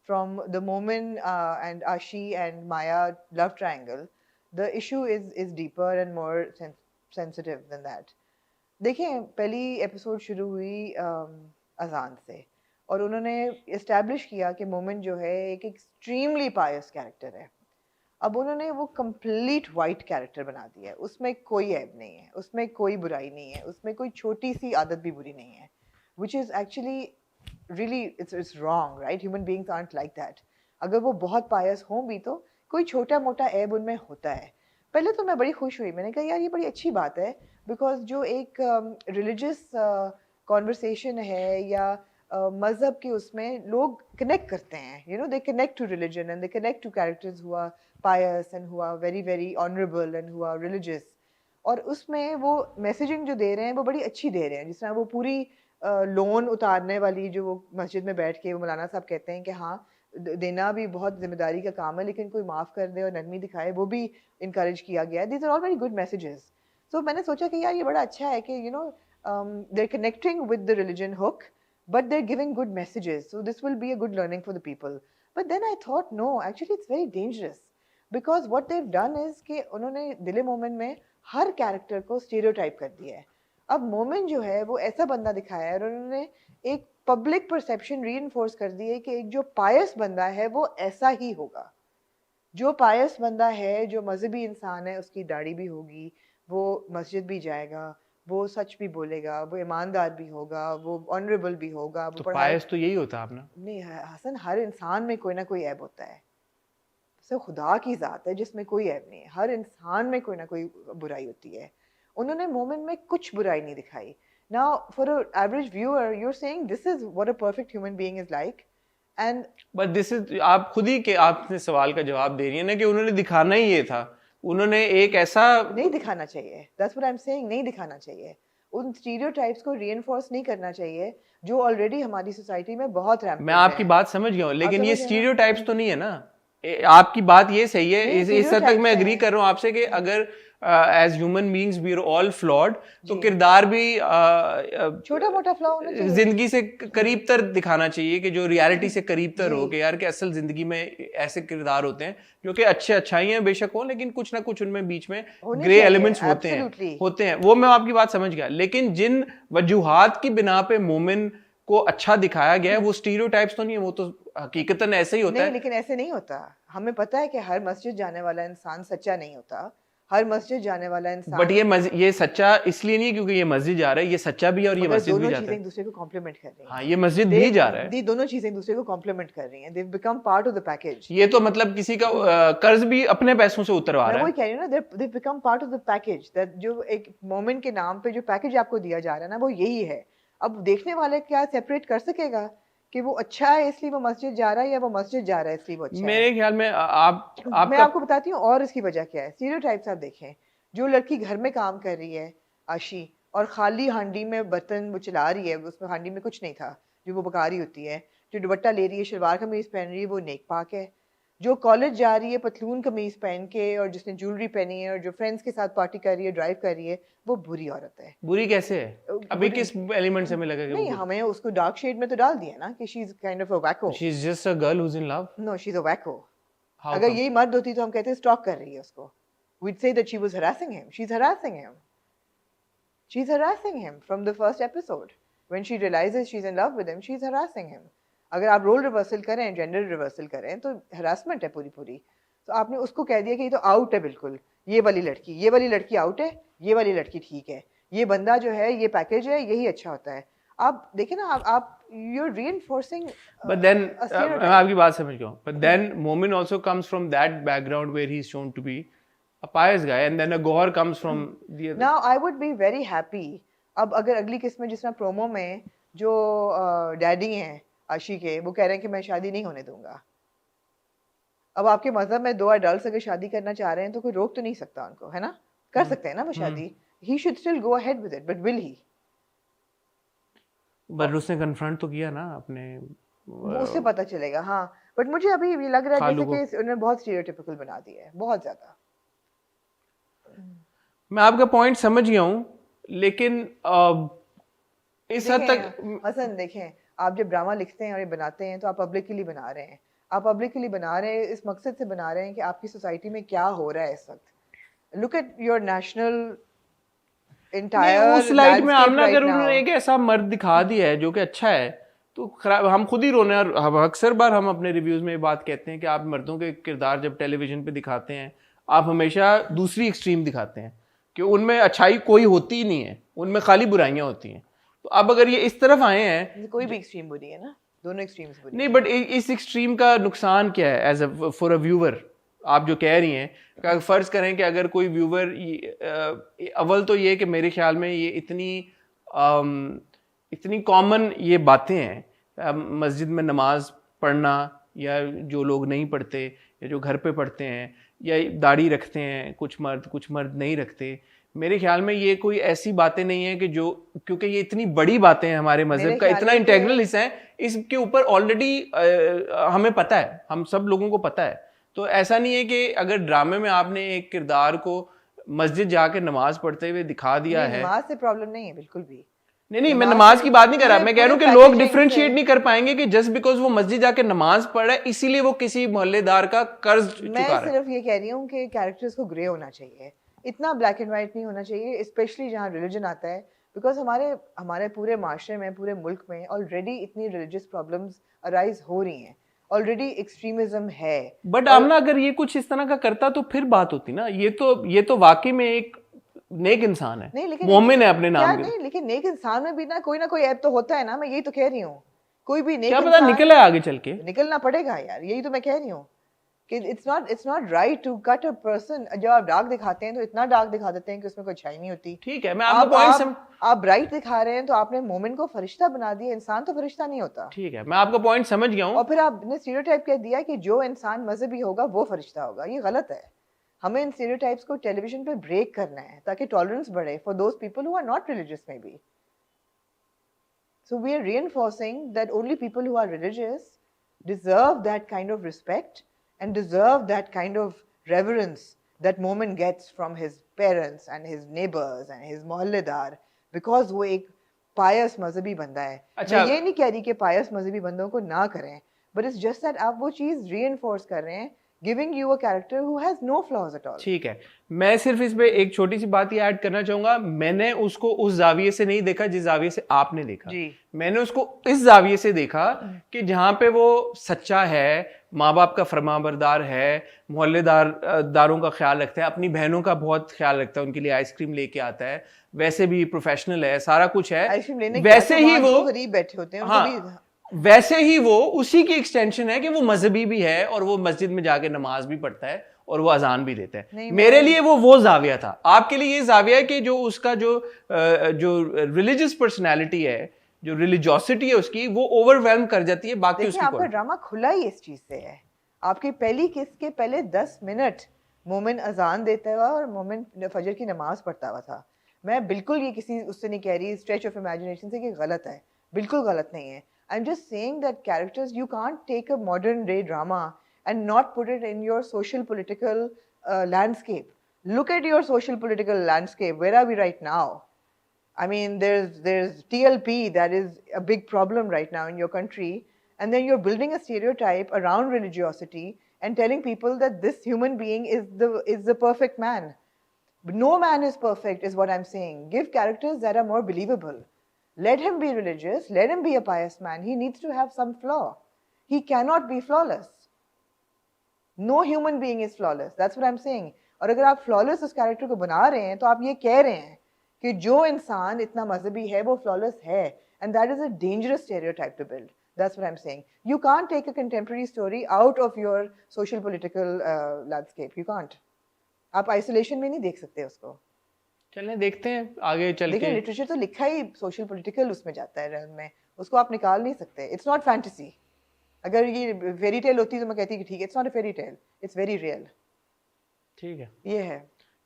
फ्रॉम द मोमिन एंड आशी and Maya love triangle, the issue is deeper and more sensitive then that. देखें, पहली एपिसोड शुरू हुई अजान से, और उन्होंने इस्टेब्लिश किया कि मोमिन जो है एक एक्सट्रीमली पायस कैरेक्टर है। अब उन्होंने वो कंप्लीट वाइट कैरेक्टर बना दिया है, उसमें कोई ऐब नहीं है, उसमें कोई बुराई नहीं है, उसमें कोई छोटी सी आदत भी बुरी नहीं है, which is actually really it's wrong, right? Human beings aren't like that. अगर वो बहुत पायस हों भी तो कोई छोटा मोटा ऐब उनमें होता है। पहले तो मैं बड़ी खुश हुई, मैंने कहा यार ये बड़ी अच्छी बात है, बिकॉज जो एक रिलीजियस कॉन्वर्सेशन है या मज़हब के उसमें लोग कनेक्ट करते हैं, you know, they connect to religion and they connect to characters हुआ pious and who are very very honorable and who are religious, और उसमें वो मैसेजिंग जो दे रहे हैं वो बड़ी अच्छी दे रहे हैं। जिस तरह वो पूरी लोन उतारने वाली जो वो मस्जिद में बैठ के वो मौलाना साहब कहते हैं कि हाँ देना भी बहुत जिम्मेदारी का काम है, लेकिन कोई माफ़ कर दे और नरमी दिखाए, वो भी इनकरेज किया गया है। These are all very good messages. So मैंने सोचा कि यार ये बड़ा अच्छा है कि you know they are connecting with the religion hook, but they are giving good messages, so this will be a good learning for the people. But then I thought no, actually it's very dangerous, because what they've done is कि उन्होंने दिल मोमिन में हर character को stereotype कर दिया है। अब मोमिन जो है वो ऐसा बंदा दिखाया है, और उन्होंने एक पब्लिक परसेप्शन रीइंफोर्स कर दी है कि एक जो पायस बंदा है वो ऐसा ही होगा। जो पायस बंदा है, जो मजहबी इंसान है, उसकी दाढ़ी भी होगी, वो मस्जिद भी जाएगा, वो सच भी बोलेगा, वो ईमानदार भी होगा, वो ऑनरेबल भी होगा। तो पायस तो यही होता है अपना। नहीं हसन, हर इंसान में कोई ना कोई ऐब होता है, सब खुदा की ज़ात है जिसमें कोई ऐब नहीं है, हर इंसान में कोई ना कोई बुराई होती है। उन्होंने मोमिन में कुछ बुराई नहीं दिखाई। Now for a average viewer you are saying this is what a perfect human being is like, and but this is, आप खुद ही के आपने सवाल का जवाब दे रही है ना कि उन्होंने दिखाना ही ये था। उन्होंने एक ऐसा नहीं दिखाना चाहिए, that's what I am saying, नहीं दिखाना चाहिए। उन स्टीरियोटाइप्स को रीइंफोर्स नहीं करना चाहिए जो ऑलरेडी हमारी सोसाइटी में बहुत रैम्पेंट है। मैं आपकी बात समझ गया हूँ, लेकिन ये स्टीरियोटाइप्स तो नहीं है ना। आपकी बात ये सही है, इस हद तक मैं एग्री कर रहा हूँ आपसे कि अगर as human beings we are all flawed, तो किरदार भी छोटा मोटा फ्लॉ होना चाहिए, जिंदगी से करीब तर दिखाना चाहिए, कि जो रियलिटी से करीब तर हो, कि यार कि असल जिंदगी में ऐसे किरदार होते हैं जो कि अच्छे अच्छाइयां बेशक हो, लेकिन कुछ ना कुछ उनमें बीच में ग्रे एलिमेंट्स होते हैं। वो मैं आपकी बात समझ गया, लेकिन जिन वजूहात की बिना पे मोमिन को अच्छा दिखाया गया है वो स्टीरियोटाइप्स तो नहीं है, वो तो हकीकतन ऐसे ही होता है। लेकिन ऐसे नहीं होता। हमें पता है कि हर मस्जिद जाने वाला इंसान सच्चा नहीं होता, हर मस्जिद जाने वाला इंसान, बट ये सच्चा इसलिए नहीं क्योंकि ये मस्जिद जा रहा है, ये सच्चा भी है और ये मस्जिद भी जाता है। एक दूसरे को कॉम्प्लीमेंट कर रही हैं। हाँ, ये मस्जिद भी जा रहा है, दोनों चीजें एक दूसरे को कॉम्प्लीमेंट कर रही हैं, they become part of the package. ये तो मतलब किसी का कर्ज भी अपने पैसों से उतरवा रहा है। मैं वही कह रही हूँ ना, they become part of the package, that जो एक मोमिन के नाम पे जो पैकेज आपको दिया जा रहा है ना, वो यही है। अब देखने वाले क्या सेपरेट कर सकेगा कि वो अच्छा है इसलिए वो मस्जिद जा रहा है, या वो मस्जिद जा रहा है इसलिए वो अच्छा है? मेरे ख्याल में मैं आपको बताती हूँ और इसकी वजह क्या है। स्टीरियोटाइप्स आप देखें, जो लड़की घर में काम कर रही है आशी, और खाली हांडी में बर्तन वो चला रही है, उसमें हांडी में कुछ नहीं था जो वो पका रही होती है, जो दुपट्टा ले रही है, शलवार कमीज पहन रही है, वो नेक पाक है। जो कॉलेज जा रही है पतलून कमीज पहन के, और जिसने ज्वेलरी पहनी है, और जो फ्रेंड्स के साथ पार्टी कर रही है, ड्राइव कर रही है, वो बुरी औरत है। बुरी कैसे है? अभी किस एलिमेंट से हमें लगा? नहीं, हमें उसको डार्क शेड में तो डाल दिया ना कि she is kind of a wacko. She is just a girl who is in love. No, she is a wacko. अगर यही मर्द होती तो हम कहते हैं स्टॉक कर रही है उसको, we'd say that she was harassing him, she's harassing him. She's harassing him from the first episode. When she realizes she's in love with him, she's harassing him. अगर आप रोल रिवर्सल करें, gender reversal करें, तो harassment है पूरी पूरी. तो आपने उसको कह दिया कि ये तो आउट है बिल्कुल. ये वाली लड़की आउट है, ये वाली लड़की ठीक है. ये बंदा जो है, ये पैकेज है, यही अच्छा होता है. आप देखें ना, आप you're reinforcing. But then मैं आपकी बात समझ गया हूँ. But then Momin also comes from that background where he's shown to be a pious guy, and then a Gohar comes from the other. Now I would be very happy. अब अगर अगली किस्त में, जिस तरह प्रोमो में जो daddy हैं आशी के, वो कह रहे हैं कि मैं शादी नहीं होने दूंगा. अब आपके मजहब में 2 अडल्ट अगर शादी करना चाह रहे हैं तो कोई रोक तो नहीं सकता उनको, है ना? कर सकते हैं ना वो शादी. He should still go ahead with it, but will he? पर उसने कन्फ्रंट तो किया ना अपने, उससे पता चलेगा. हाँ, बट मुझे अभी ये लग रहा है जैसे कि उन्होंने बहुत स्टीरियोटाइपिकल बना दिया है, बहुत ज्यादा. मैं आपका पॉइंट समझ गया हूँ, लेकिन इस हद तक हसन देखें, आप जब ड्रामा लिखते हैं और ये बनाते हैं तो आप पब्लिक के लिए बना रहे हैं. आप पब्लिक के लिए बना रहे हैं, इस मकसद से बना रहे हैं कि आपकी सोसाइटी में क्या हो रहा है इस वक्त. लुक एट योर नेशनल उस स्लाइड में आमना, अगर उन्होंने एक ऐसा मर्द दिखा दिया है जो कि अच्छा है, तो खराब हम खुद ही रोने. और हम अक्सर बार हम अपने रिव्यूज में ये बात कहते हैं कि आप मर्दों के किरदार जब टेलीविजन पे दिखाते हैं, आप हमेशा दूसरी एक्सट्रीम दिखाते हैं कि उनमें अच्छाई कोई होती ही नहीं है, उनमें खाली बुराइयां होती हैं. तो अब अगर ये इस तरफ आए हैं, कोई भी एक्सट्रीम बुरी है ना, दोनों एक्सट्रीम्स बुरी नहीं, बट इस एक्सट्रीम का नुकसान क्या है as a for a viewer? आप जो कह रही हैं, कि फर्ज करें कि अगर कोई व्यूवर, अव्वल तो ये कि मेरे ख्याल में ये इतनी कॉमन ये बातें हैं, मस्जिद में नमाज पढ़ना, या जो लोग नहीं पढ़ते या जो घर पे पढ़ते हैं, या दाढ़ी रखते हैं कुछ मर्द नहीं रखते. मेरे ख्याल में ये कोई ऐसी बातें नहीं है कि जो, क्योंकि ये इतनी बड़ी बातें हैं हमारे मजहब का, इतना इंटेग्रल हिस्सा है, इसके ऊपर ऑलरेडी हमें पता है, हम सब लोगों को पता है. तो ऐसा नहीं है कि अगर ड्रामे में आपने एक किरदार को मस्जिद जाके नमाज पढ़ते हुए दिखा दिया है, नमाज से प्रॉब्लम नहीं है बिल्कुल भी. नहीं, मैं नमाज की बात नहीं कर रहा. मैं कह रहा हूँ कि लोग डिफरेंशिएट नहीं कर पाएंगे कि जस्ट बिकॉज वो मस्जिद जाके नमाज पढ़ रहा है इसीलिए वो किसी मोहल्लेदार का कर्ज चुका रहा है. मैं सिर्फ ये कह रही हूँ कि कैरेक्टर्स को ग्रे होना चाहिए, इतना ब्लैक एंड व्हाइट नहीं होना चाहिए, स्पेशली जहाँ रिलीजन आता है. बिकॉज हमारे पूरे माशरे में, पूरे मुल्क में ऑलरेडी इतनी रिलीजियस प्रॉब्लम्स अराइज हो रही हैं, ऑलरेडी एक्सट्रीमिज्म है. बट आमना, अगर ये कुछ इस तरह का करता तो फिर बात होती ना. ये तो वाकई में एक नेक इंसान है, नहीं, लेकिन मोमिन है अपने नाम के. नहीं, लेकिन नेक इंसान में भी ना कोई ऐप तो होता है ना. मैं यही तो कह रही हूँ, कोई भी नेक क्या पता निकल है आगे चल के. निकलना पड़ेगा यार, यही तो मैं कह रही हूँ कि it's not right to cut a person. जब आप डार्क दिखाते हैं तो इतना डार्क दिखा देते हैं कि उसमें कोई अच्छाई नहीं होती. ठीक है, मैं आपका पॉइंट आप ब्राइट दिखा रहे हैं तो आपने मोमिन को फरिश्ता बना दिया. इंसान तो फरिश्ता नहीं होता. ठीक है, मैं आपका पॉइंट समझ गया हूँ. और फिर आपने स्टीरियोटाइप कह दिया कि जो इंसान मजहबी होगा वो फरिश्ता होगा. ये गलत है. हमें इन स्टीरियोटाइप्स को टेलीविजन पे ब्रेक करना है ताकि टॉलरेंस बढ़े for those people who are not religious maybe. So we are reinforcing that only people who are religious deserve that kind of respect and deserve that kind of reverence that Momin gets from his parents and his neighbors and his mohalledar, because वो एक pious मजहबी बंदा है. मैं ये नहीं कह रही कि pious मजहबी बंदों को ना करें, but it's just that आप वो चीज़ reinforce कर रहे हैं, giving you a character who has no flaws at all. ठीक है, मैं सिर्फ इस पे एक छोटी सी बात ये ऐड करना चाहूंगा. मैंने उसको उस जाविये से नहीं देखा जिस जाविये से आपने देखा. मैंने उसको इस जाविये से देखा कि जहाँ पे वो सच्चा है, माँ बाप का फरमाबरदार है, मोहल्लेदारों का ख्याल रखता है, अपनी बहनों का बहुत ख्याल रखता है, उनके लिए आइसक्रीम लेके आता है, वैसे भी प्रोफेशनल है, सारा कुछ है. वैसे ही वो गरीब बैठे होते हैं. हाँ, वैसे ही वो उसी की एक्सटेंशन है कि वो मजहबी भी है और वो मस्जिद में जाके नमाज भी पढ़ता है और वो अजान भी देता है. मेरे लिए वो जाविया था. आपके लिए ये जाविया है कि जो उसका जो रिलीजियस पर्सनैलिटी है, जो रिलीजियोसिटी है उसकी, वो ओवरवेल्म कर जाती है बाकी उसकी. आपका ड्रामा खुला ही इस चीज से है. आपकी पहली किस्त के पहले 10 मिनट मोमिन अजान देता हुआ और मोमिन फजर की नमाज पढ़ता हुआ था. मैं बिल्कुल ये किसी उससे नहीं कह रही स्ट्रेच ऑफ इमेजिनेशन से कि गलत है, बिल्कुल गलत नहीं है. I'm just saying that characters, you can't take a modern day drama and not put it in your social political landscape. Look at your social political landscape. Where are we right now? I mean, there's TLP that is a big problem right now in your country, and then you're building a stereotype around religiosity and telling people that this human being is the perfect man. No man is perfect is what I'm saying. Give characters that are more believable. Let him be religious, let him be a pious man. He needs to have some flaw. He cannot be flawless. No human being is flawless. That's what I'm saying. और अगर आप flawless उस character को बना रहे हैं तो आप ये कह रहे हैं कि जो इंसान इतना मजहबी है वो flawless है. And that is a dangerous stereotype to build. That's what I'm saying. You can't take a contemporary story out of your social political landscape. You can't. आप isolation में नहीं देख सकते उसको. चलें देखते हैं आगे चल के. लेकिन लिटरेचर तो लिखा ही सोशल पॉलिटिकल उसमें जाता है realm में. उसको आप निकाल नहीं सकते. It's not fantasy. अगर ये फेरी टेल होती तो मैं कहती कि ठीक है, it's not a fairy tale. It's very real. ठीक है. ये है.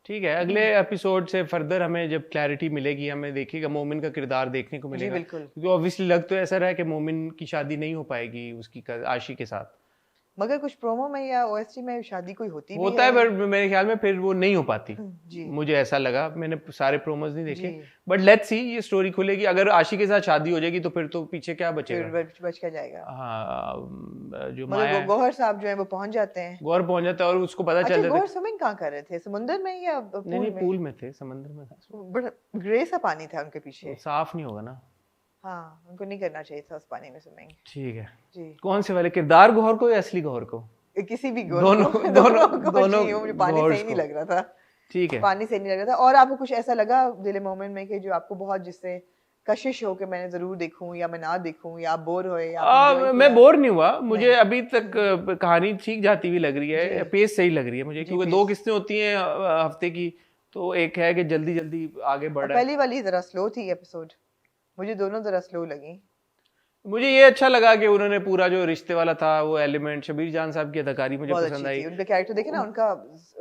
ठीक है, अगले एपिसोड से फर्दर हमें जब क्लैरिटी मिलेगी हमें देखिएगा मोमिन का किरदार देखने को मिलेगा. क्योंकि ऑब्वियसली लग तो ऐसा रहा है कि मोमिन की शादी नहीं हो पाएगी उसकी आशी के साथ. मगर कुछ प्रोमो में या ओएसटी में शादी कोई होती भी होता है पर मेरे ख्याल में फिर वो नहीं हो पाती. जी. मुझे ऐसा लगा, मैंने सारे प्रोमोज नहीं देखे, बट लेट्स सी ये स्टोरी खुलेगी. अगर आशी के साथ शादी हो जाएगी तो फिर तो पीछे क्या बचेगा. बच क्या जाएगा. हाँ, जो माया गौहर साहब जो है वो पहुंच जाते हैं. गौहर पहुंच जाता है और उसको पता चल जाता है. गौहर स्विमिंग कहाँ कर रहे थे, समुद्र में या नहीं पूल में थे, समंदर में था. बड़ा ग्रे सा पानी था उनके पीछे. साफ नहीं होगा ना. हाँ, उनको नहीं करना चाहिए था उस पानी में स्विमिंग. ठीक है जी. कौन से वाले किरदार गौहर को या असली गौहर को. किसी भी दोनों मुझे पानी सही नहीं लग रहा था. ठीक है, पानी सही नहीं लग रहा था. और आपको कुछ ऐसा लगा दिल मोमेंट में कि जो आपको बहुत जिससे कशिश हो कि मैंने जरूर देखूं या मैं ना देखूं या आप बोर होए या मैं बोर नहीं हुआ. मुझे अभी तक कहानी ठीक जाती हुई लग रही है, पेस सही लग रही है मुझे, क्योंकि 2 किस्तें होती हैं हफ्ते की, तो एक है कि जल्दी जल्दी आगे बढ़ रहा है. पहली वाली जरा स्लो थी एपिसोड, मुझे दोनों जरा स्लो लगी. मुझे ये अच्छा लगा कि उन्होंने पूरा जो रिश्ते वाला था वो एलिमेंट, शबीर जान साहब की अदाकारी मुझे पसंद आई. उनका कैरेक्टर देखे ना, उनका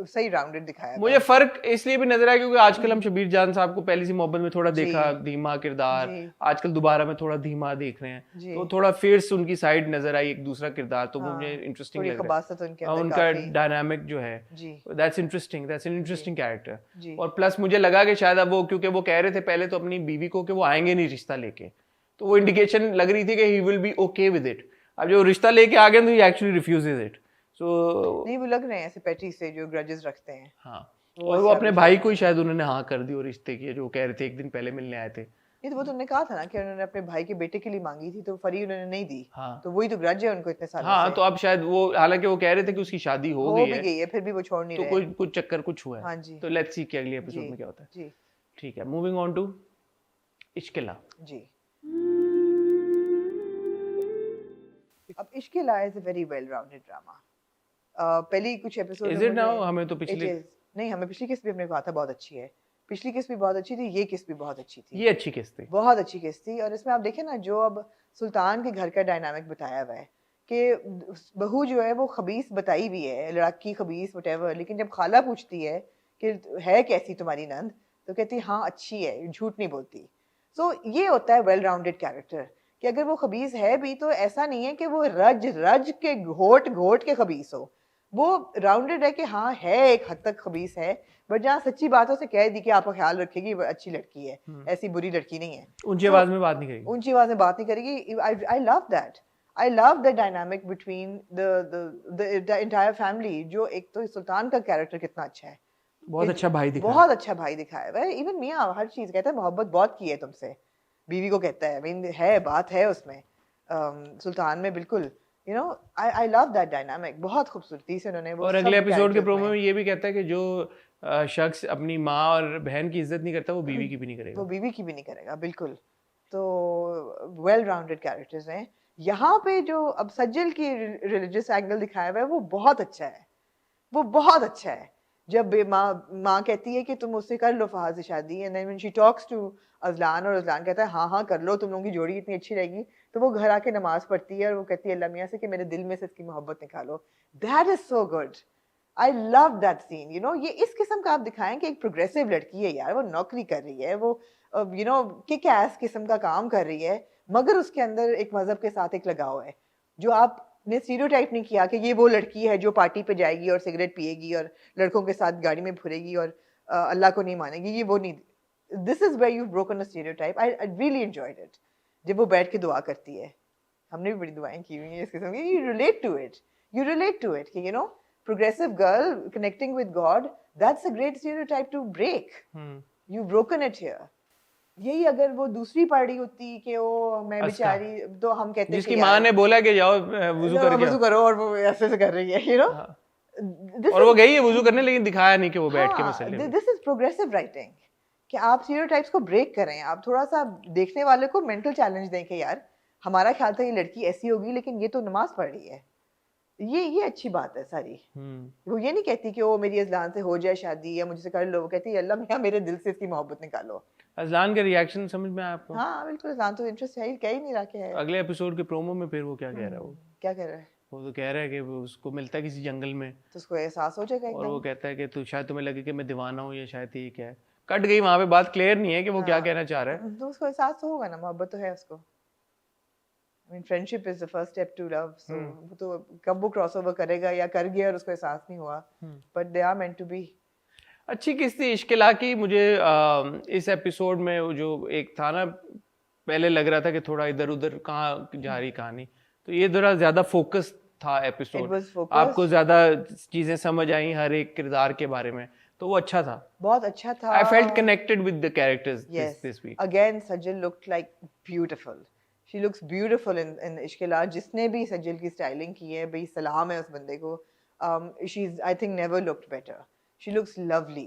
सही राउंडेड दिखाया. मुझे फर्क इसलिए भी नजर आया क्योंकि आजकल हम शबीर जान साहब को पहली सी मोहब्बत में थोड़ा देखा धीमा किरदार, आजकल दोबारा में थोड़ा धीमा देख रहे हैं, तो थोड़ा फिर उनकी साइड नजर आई एक दूसरा किरदार, तो मुझे इंटरेस्टिंग लग रहा है. उनका डायनामिक जो है that's interesting, that's an interesting character. और प्लस मुझे लगा कि शायद अब वो, क्योंकि वो कह रहे थे पहले तो अपनी बीवी को कि वो आएंगे नहीं रिश्ता लेके, तो वो इंडिकेशन लग रही थी कि he will be okay with it. अब जो रिश्ता लेके आ गए तो ही एक्चुअली रिफ्यूजेस इट. सो नहीं, वो लग रहे हैं ऐसे पेटी से जो ग्रजेस रखते हैं. हाँ, और वो अपने भाई को ही शायद उन्होंने हाँ कर दी और रिश्ते की, जो कह रहे थे एक दिन पहले मिलने आए थे. ये तो वो तुमने कहा था ना कि उन्होंने अपने भाई के बेटे के लिए मांगी थी तो फरी उन्होंने नहीं दी. हाँ, तो वही तो ग्रज है उनको इतने साल. हाँ, तो अब शायद वो, हालांकि वो कह रहे थे कि उसकी शादी हो गई है, फिर भी वो छोड़ नहीं रहे, तो कोई कुछ चक्कर कुछ हुआ है. हाँ जी. तो लेट्स सी कि अगले एपिसोड में क्या होता है. जी ठीक है, मूविंग ऑन टू इश्किला. जी. अब Ishkila is a very well rounded drama. पहली कुछ एपिसोड इज इट नाउ, हमें तो पिछली नहीं, हमें पिछली किस्त भी हमने कहा था बहुत अच्छी है. पिछली किस्त भी बहुत अच्छी थी, ये किस्त भी बहुत अच्छी थी. ये अच्छी किस्त थी, बहुत अच्छी किस्त थी. और इसमें आप देखें ना, जो अब सुल्तान के घर का डायनामिक बताया हुआ है कि बहू जो है वो खबीस बताई भी है, लड़की खबीस व्हाटएवर, लेकिन जब खाला पूछती है कि है कैसी तुम्हारी नंद, तो कहती है हाँ अच्छी है, झूठ नहीं बोलती. सो ये होता है वेल राउंडेड कैरेक्टर, कि अगर वो खबीस है भी तो ऐसा नहीं है कि वो रज रज के घोट घोट के खबीस हो. वो राउंडेड है कि हाँ है एक हद तक खबीस है, बट जहाँ सच्ची बातों से कह दी कि आपका ख्याल रखेगी, वो अच्छी लड़की है, ऐसी बुरी लड़की नहीं है. ऊंची आवाज में बात नहीं करेगी, ऊंची आवाज में बात नहीं करेगी. आई love that. I love the dynamic between the entire family. जो एक तो सुल्तान का कैरेक्टर कितना अच्छा है, बहुत अच्छा भाई दिखाया, बहुत अच्छा भाई दिखाया है. इवन मियाँ हर चीज कहता है, मोहब्बत बहुत की है तुमसे, बीवी को कहता है. I mean, है बात है उसमें सुल्तान में बिल्कुल. You know, I love that dynamic. बहुत खूबसूरती से उन्होंने वो. और अगले एपिसोड के प्रोमो में ये भी कहता है कि जो शख्स अपनी माँ और बहन की इज्जत नहीं करता वो बीवी की भी नहीं करेगा. वो बीवी की भी नहीं करेगा, बिल्कुल. तो वेल राउंडेड कैरेक्टर्स हैं यहाँ पे. जो अब सज्जल की रिलीजियस एंगल दिखाया हुआ है वो बहुत अच्छा है, वो बहुत अच्छा है. जब माँ कहती है कि तुम उससे कर लो फहाद से शादी, and then when she talks to Azlan, और अजलान कहता है हाँ हाँ कर लो, तुम लोगों की जोड़ी इतनी अच्छी रहेगी, तो वो घर आके नमाज पढ़ती है और वो कहती है अल्लाह मियाँ से कि मेरे दिल में से इसकी मोहब्बत निकालो. That is so good. I love that scene. You know, ये इस किस्म का आप दिखाएं कि एक प्रोग्रेसिव लड़की है यार, वो नौकरी कर रही है, वो यू नो किक एस किस्म का काम कर रही है, मगर उसके अंदर एक मजहब के साथ एक लगाव है. जो आपने स्टीरियोटाइप नहीं किया कि ये वो लड़की है जो पार्टी पे जाएगी और सिगरेट पिएगी और लड़कों के साथ गाड़ी में फुरेगी और अल्लाह को नहीं मानेगी, ये वो नहीं. This is where you broken a stereotype. I really enjoyed it. जब वो बैठ के दुआ करती है, हमने भी बड़ी दुआएं की हुई हैं इस किस्म की. यू रिलेट टू इट कि you no progressive girl connecting with God, that's a great stereotype to break. You've broken it here. यही अगर वो दूसरी पार्टी होती कि वो मैं बेचारी, तो हम कहते जिसकी माँ ने बोला कि जाओ वुजू करो और वो ऐसे से कर रही है, you know. और वो गई है वुजू करने, लेकिन दिखाया नहीं कि वो बैठ के मसले में. This is progressive writing कि आप stereotypes को ब्रेक करें, आप थोड़ा सा देखने वाले को मेंटल चैलेंज दें कि यार हमारा ख्याल था ये लड़की ऐसी होगी लेकिन ये तो नमाज पढ़ रही है. ये अच्छी बात है सारी. वो ये नहीं कहती कि वो मेरी अज़लान से हो जाए शादी या मुझसे कर लो, वो कहती है अल्लाह मियां मेरे दिल से इसकी मोहब्बत निकालो. अज़लान का रिएक्शन समझ में आया आपको? हाँ बिल्कुल, अज़लान तो इंटरेस्ट है ही, कह ही नहीं रहा है. अगले एपिसोड के प्रोमो में फिर वो क्या कह रहा है? वो क्या कह रहा है? वो तो कह रहा है कि वो उसको मिलता है किसी जंगल में तो उसको एहसास हो जाएगा और वो कहता है कि तू शायद तुम्हें लगे कि मैं दीवाना हूँ या शायद ये क्या है. कट गई वहां पे, बात क्लियर नहीं है कि वो क्या कहना चाह रहा है. तो उसको एहसास तो होगा ना, मोहब्बत तो है उसको. I mean, friendship is the first step to love. So वो तो कब वो क्रॉसओवर करेगा या कर गया और उसको एहसास नहीं हुआ. But they are meant to be. अच्छी किस्ती इश्किला की. मुझे इस एपिसोड में जो एक था ना, पहले लग रहा था कि थोड़ा इधर उधर कहाँ जा रही कहानी, तो ये थोड़ा ज्यादा फोकस था एपिसोड. आपको ज्यादा चीजें समझ आई हर एक किरदार के बारे में, तो वो अच्छा था, बहुत अच्छा था. I felt connected with the characters this week. Again, Sajal looked like beautiful. She looks beautiful in इश्किला. जिसने भी सजल की स्टाइलिंग की है, भाई सलाम है उस बंदे को. She's I think never looked better. She looks lovely.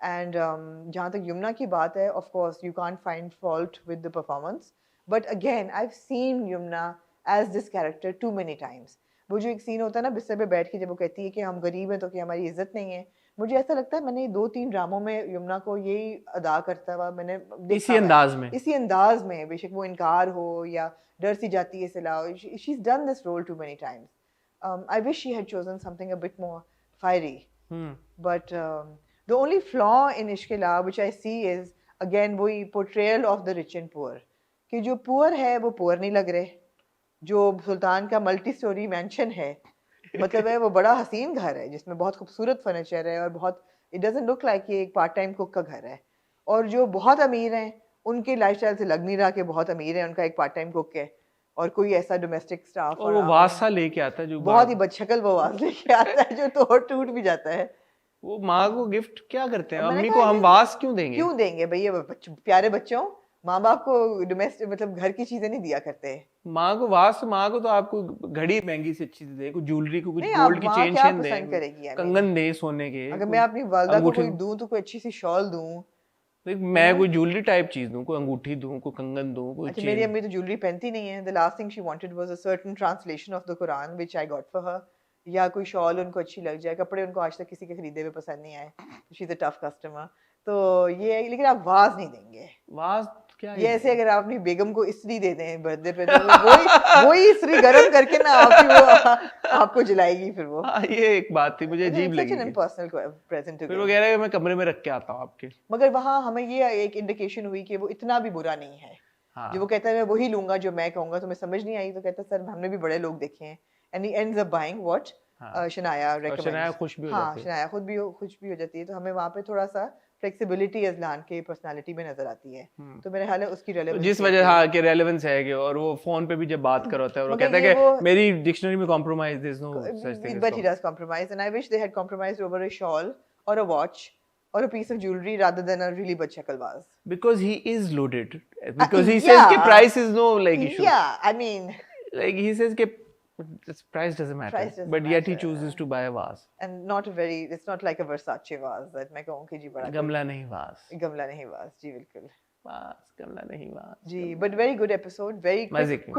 And जहाँ तक यमुना की बात है, of course you can't find fault with the performance. But again, I've seen Yumna as this character too many times. वो जो एक सीन होता है ना बिस्तर पे बैठ के जब वो कहती है कि हम गरीब हैं तो कि हमारी इज्जत नहीं है, मुझे ऐसा लगता है मैंने 2-3 ड्रामों में यमुना को यही अदा करता हुआ मैंने इसी अंदाज में, बेशक वो इनकार हो या डर सी जाती है सिला. She's done this role too many times. I wish she had chosen something a bit more fiery. But the only flaw in Ishqila which I see is again वही portrayal of the rich and poor. कि जो poor है वो poor नहीं लग रहे. जो सुल्तान का मल्टी स्टोरी मैंशन है, मतलब है वो बड़ा हसीन घर है जिसमें बहुत खूबसूरत फर्नीचर है और बहुत, इट डजंट लुक लाइक ये एक पार्ट टाइम कुक का घर है. और जो बहुत अमीर हैं उनके लाइफस्टाइल से लग नहीं रहा कि बहुत अमीर है, उनका एक पार्ट टाइम कुक है और कोई ऐसा डोमेस्टिक स्टाफ. और वो वासा लेके आता है जो बहुत ही बदशक्ल वो वास लेके आता है जो तोड़ टूट भी जाता है. वो माँ को गिफ्ट क्या करते हैं, अम्मी को हम वास क्यों देंगे भैया, प्यारे बच्चों, माँ बाप को डोमेस्टिक मतलब घर की चीजें नहीं दिया करते. माँ को वास, माँ को तो आपको घड़ी महंगी से अच्छी दे, कुछ ज्वेलरी को, कुछ गोल्ड की चेन दे, कंगन दे सोने के. अगर मैं अपनी वालदा को कोई दूं तो कोई अच्छी सी शॉल दूं, मैं कोई ज्वेलरी टाइप चीज दूं, कोई अंगूठी दूं, कोई कंगन दूं, कोई चेन. मेरी अम्मी तो ज्वेलरी पहनती नहीं है. The last thing she wanted was a certain translation of the Quran which I got for her. या कोई शॉल उनको अच्छी लग जाए. कपड़े उनको आज तक किसी के खरीदे हुए पसंद नहीं आए. She is a tough customer. तो ये, लेकिन आप वाज नहीं देंगे. वाज क्या ये ऐसे अगर आप अपनी बेगम को इस्त्री दे दें बर्थडे पे, तो वही इस्त्री गरम करके ना आपको जलाएगी फिर वो. ये एक बात थी, मुझे अजीब लगी. Impersonal present. फिर वो कह रहा है मैं कमरे में रख के आता हूँ आपके. मगर वहाँ हमें ये एक इंडिकेशन हुई कि वो इतना भी बुरा नहीं है. जो वो कहता है मैं वही लूंगा जो मैं कहूंगा. तो मैं समझ नहीं आई, तो कहता है सर हमने भी बड़े लोग देखे हैं. And he ends up buying what Shanaya recommends. Shanaya खुश भी हो जाती है. शनाया खुद भी खुश भी हो जाती है. तो हमें वहाँ पे थोड़ा सा फ्लेक्सिबिलिटी अज़लान के पर्सनालिटी में नजर आती है. तो मेरे ख्याल है उसकी रेलेवेंस, जिस वजह हाँ कि रेलेवेंस है कि, और वो फोन पे भी जब बात कर होता है और वो कहता है कि मेरी डिक्शनरी में compromise, there is no such thing, but he does compromise. And I wish they had compromised over a shawl और a watch or a piece of jewelry rather than a really bad vase. Because he is loaded. Because he says that price is no like issue. Yeah, I mean, like he says that price doesn't matter. But yet he chooses to buy a vase. And not a very, it's not like a Versace vase that मैं कहूँ कि जी बड़ा. गमला नहीं vase. गमला नहीं vase, जी बिल्कुल. Vase, गमला नहीं vase. Ji, but very good episode, very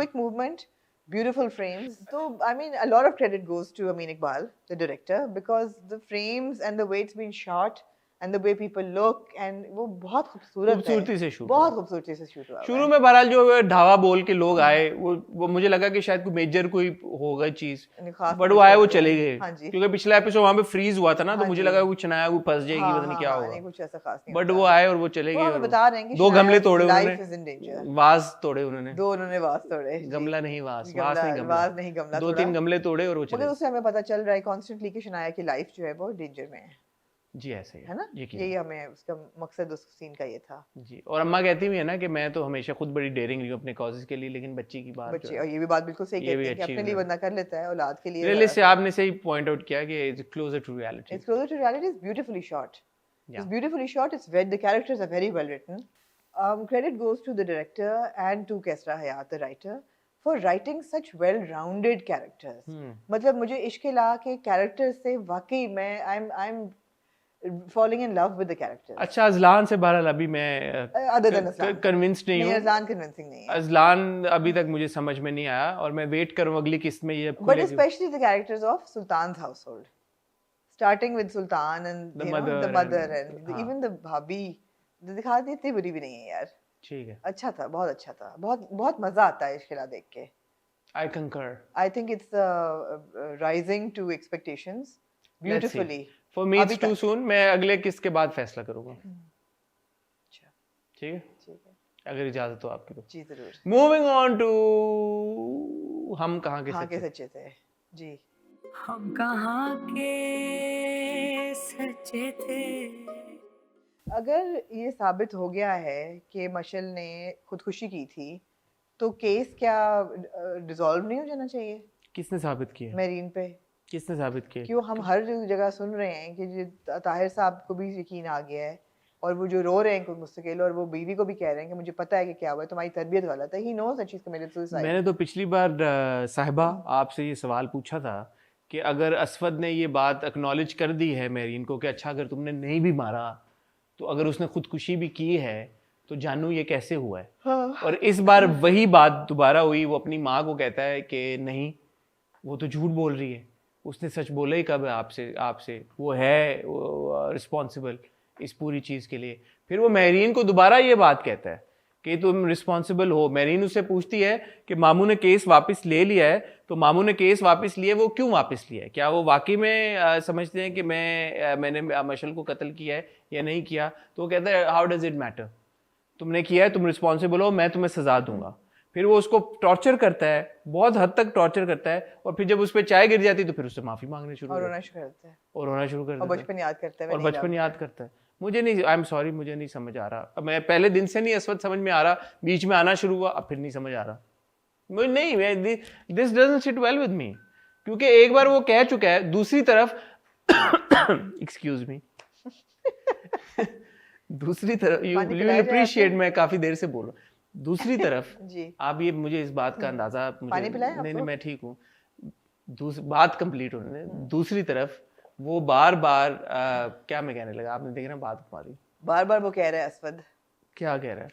quick movement. Beautiful frames. So, I mean, a lot of credit goes to Amin Iqbal, the director, because the frames and the way it's been shot and the way people look and वो बहुत खूबसूरती से shoot, बहुत खूबसूरती से shoot हुआ. शुरू में बहरहाल जो ढावा बोल के लोग आए वो मुझे लगा कि शायद कोई मेजर कोई होगा चीज, बट वो आए वो चले गए. क्योंकि पिछला एपिसोड वहाँ पे फ्रीज हुआ था ना, तो मुझे लगा वो चनाया वो फंस जाएगी, पता नहीं क्या होगा. कुछ ऐसा खास नहीं, बट वो आए और वो चले गए. बता रहे हैं कि 2 गमले तोड़े उन्होंने, वाज तोड़े उन्होंने, 2 उन्होंने वाज तोड़े. गमला नहीं वाज, वाज नहीं गमला. 2-3 गमले तोड़े और वो चले. उससे हमें पता चल रहा है कॉन्स्टेंटली कि शनाया की लाइफ जो है वो डेंजर में है. जी ऐसे ही है ना, यही हमें उसका मकसद उस सीन का ये था जी। और अम्मा कहती भी है ना कि मैं तो हमेशा खुद बड़ी डेयरिंग रही हूँ अपने कॉजेज के लिए, लेकिन बच्ची की बात बच्चे, और ये भी बात बिल्कुल सही कहते हैं कि अपने लिए बंदा कर लेता है, औलाद के लिए रियलिस्ट आपने सही पॉइंट आउट किया कि it's closer to reality, it's closer to reality, is beautifully shot, it's beautifully shot, it's very, the characters are very well written. Credit goes to the director and to Kesra Hayat, the writer, for writing such well-rounded characters. मतलब मुझे इश्क ला के characters से वाकई मैं I'm falling in love with the characters. अच्छा, Azlan से बहरहाल अभी मैं कन्विंस्ड नहीं हूँ, अजलान कन्विंसिंग नहीं है, अजलान अभी तक मुझे समझ में नहीं आया और मैं वेट करूँ अगली किस्त में ये. But especially the characters of Sultan's household, starting with Sultan and the mother and even the bhabhi, दिखा दी इतनी बुरी भी नहीं है यार. ठीक है, अच्छा था, बहुत अच्छा था, बहुत बहुत मजा आता है इश्क देख के. I concur. I think it's rising to expectations beautifully. For me it's too soon. मैं अगले किस्त के बाद फैसला करूँगा. अच्छा, ठीक है, ठीक है, अगर इजाजत हो आपकी तो. जी जरूर. Moving on to हम कहाँ के सच्चे थे. जी, हम कहाँ के सच्चे थे. अगर ये साबित हो गया है कि मशल ने खुदकुशी की थी, तो केस क्या डिसॉल्व नहीं हो जाना चाहिए? किसने साबित किया? मेरीन पे. किसने साबित किया? क्यों हम हर जगह सुन रहे हैं कि ताहिर साहब को भी यकीन आ गया है, और वो जो रो रहे हैं कुछ मुस्तकिल, और वो बीवी को भी कह रहे हैं कि मुझे पता है कि क्या हुआ है, तुम्हारी तरबियत गलत है. He knows that she is committed suicide. मैंने तो पिछली बार साहिबा आपसे ये सवाल पूछा था कि अगर असवद ने ये बात एक्नॉलेज कर दी है मेरीन को कि अच्छा अगर तुमने नहीं भी मारा, तो अगर उसने खुदकुशी भी की है तो जानू ये कैसे हुआ है. हाँ. और इस बार वही बात दोबारा हुई. वो अपनी माँ को कहता है कि नहीं, वो तो झूठ बोल रही है, उसने सच बोला ही कब है आपसे वो है रिस्पॉन्सिबल इस पूरी चीज़ के लिए. फिर वो मेरीन को दोबारा ये बात कहता है कि तुम रिस्पॉन्सिबल हो. मेरीन उससे पूछती है कि मामू ने केस वापस ले लिया है, तो मामू ने केस वापस लिया, वो क्यों वापस लिया है? क्या वो वाकई में समझते हैं कि मैंने मशल को कत्ल किया है या नहीं किया? तो वो कहता है हाउ डज इट मैटर, तुमने किया है, तुम रिस्पॉन्सिबल हो, मैं तुम्हें सजा दूंगा. फिर वो उसको टॉर्चर करता है, बहुत हद तक टॉर्चर करता है, और फिर जब उस पर चाय गिर जाती है तो फिर उससे माफी मांगने शुरू और रोना शुरू करता है, और बचपन याद करता है, और बचपन याद करता है. मुझे नहीं, आई एम सॉरी, मुझे नहीं समझ आ रहा. मैं पहले दिन से नहीं असवद समझ में आ रहा, बीच में आना शुरू हुआ, अब फिर नहीं समझ आ रहा. मुझे नहीं, this doesn't sit well with me, क्योंकि एक बार वो कह चुका है. दूसरी तरफ एक्सक्यूज मी, दूसरी तरफ यू विल अप्रिशिएट, मैं काफी देर से बोल रहा हूँ. दूसरी तरफ आप ये मुझे इस बात का अंदाजा, मुझे नहीं, मैं ठीक हूँ, बात कंप्लीट होने दें. दूसरी तरफ वो बार बार क्या मैं कहने लगा, आपने देखा ना बात हमारी, बार बार वो कह रहा है असवद. क्या कह रहा है?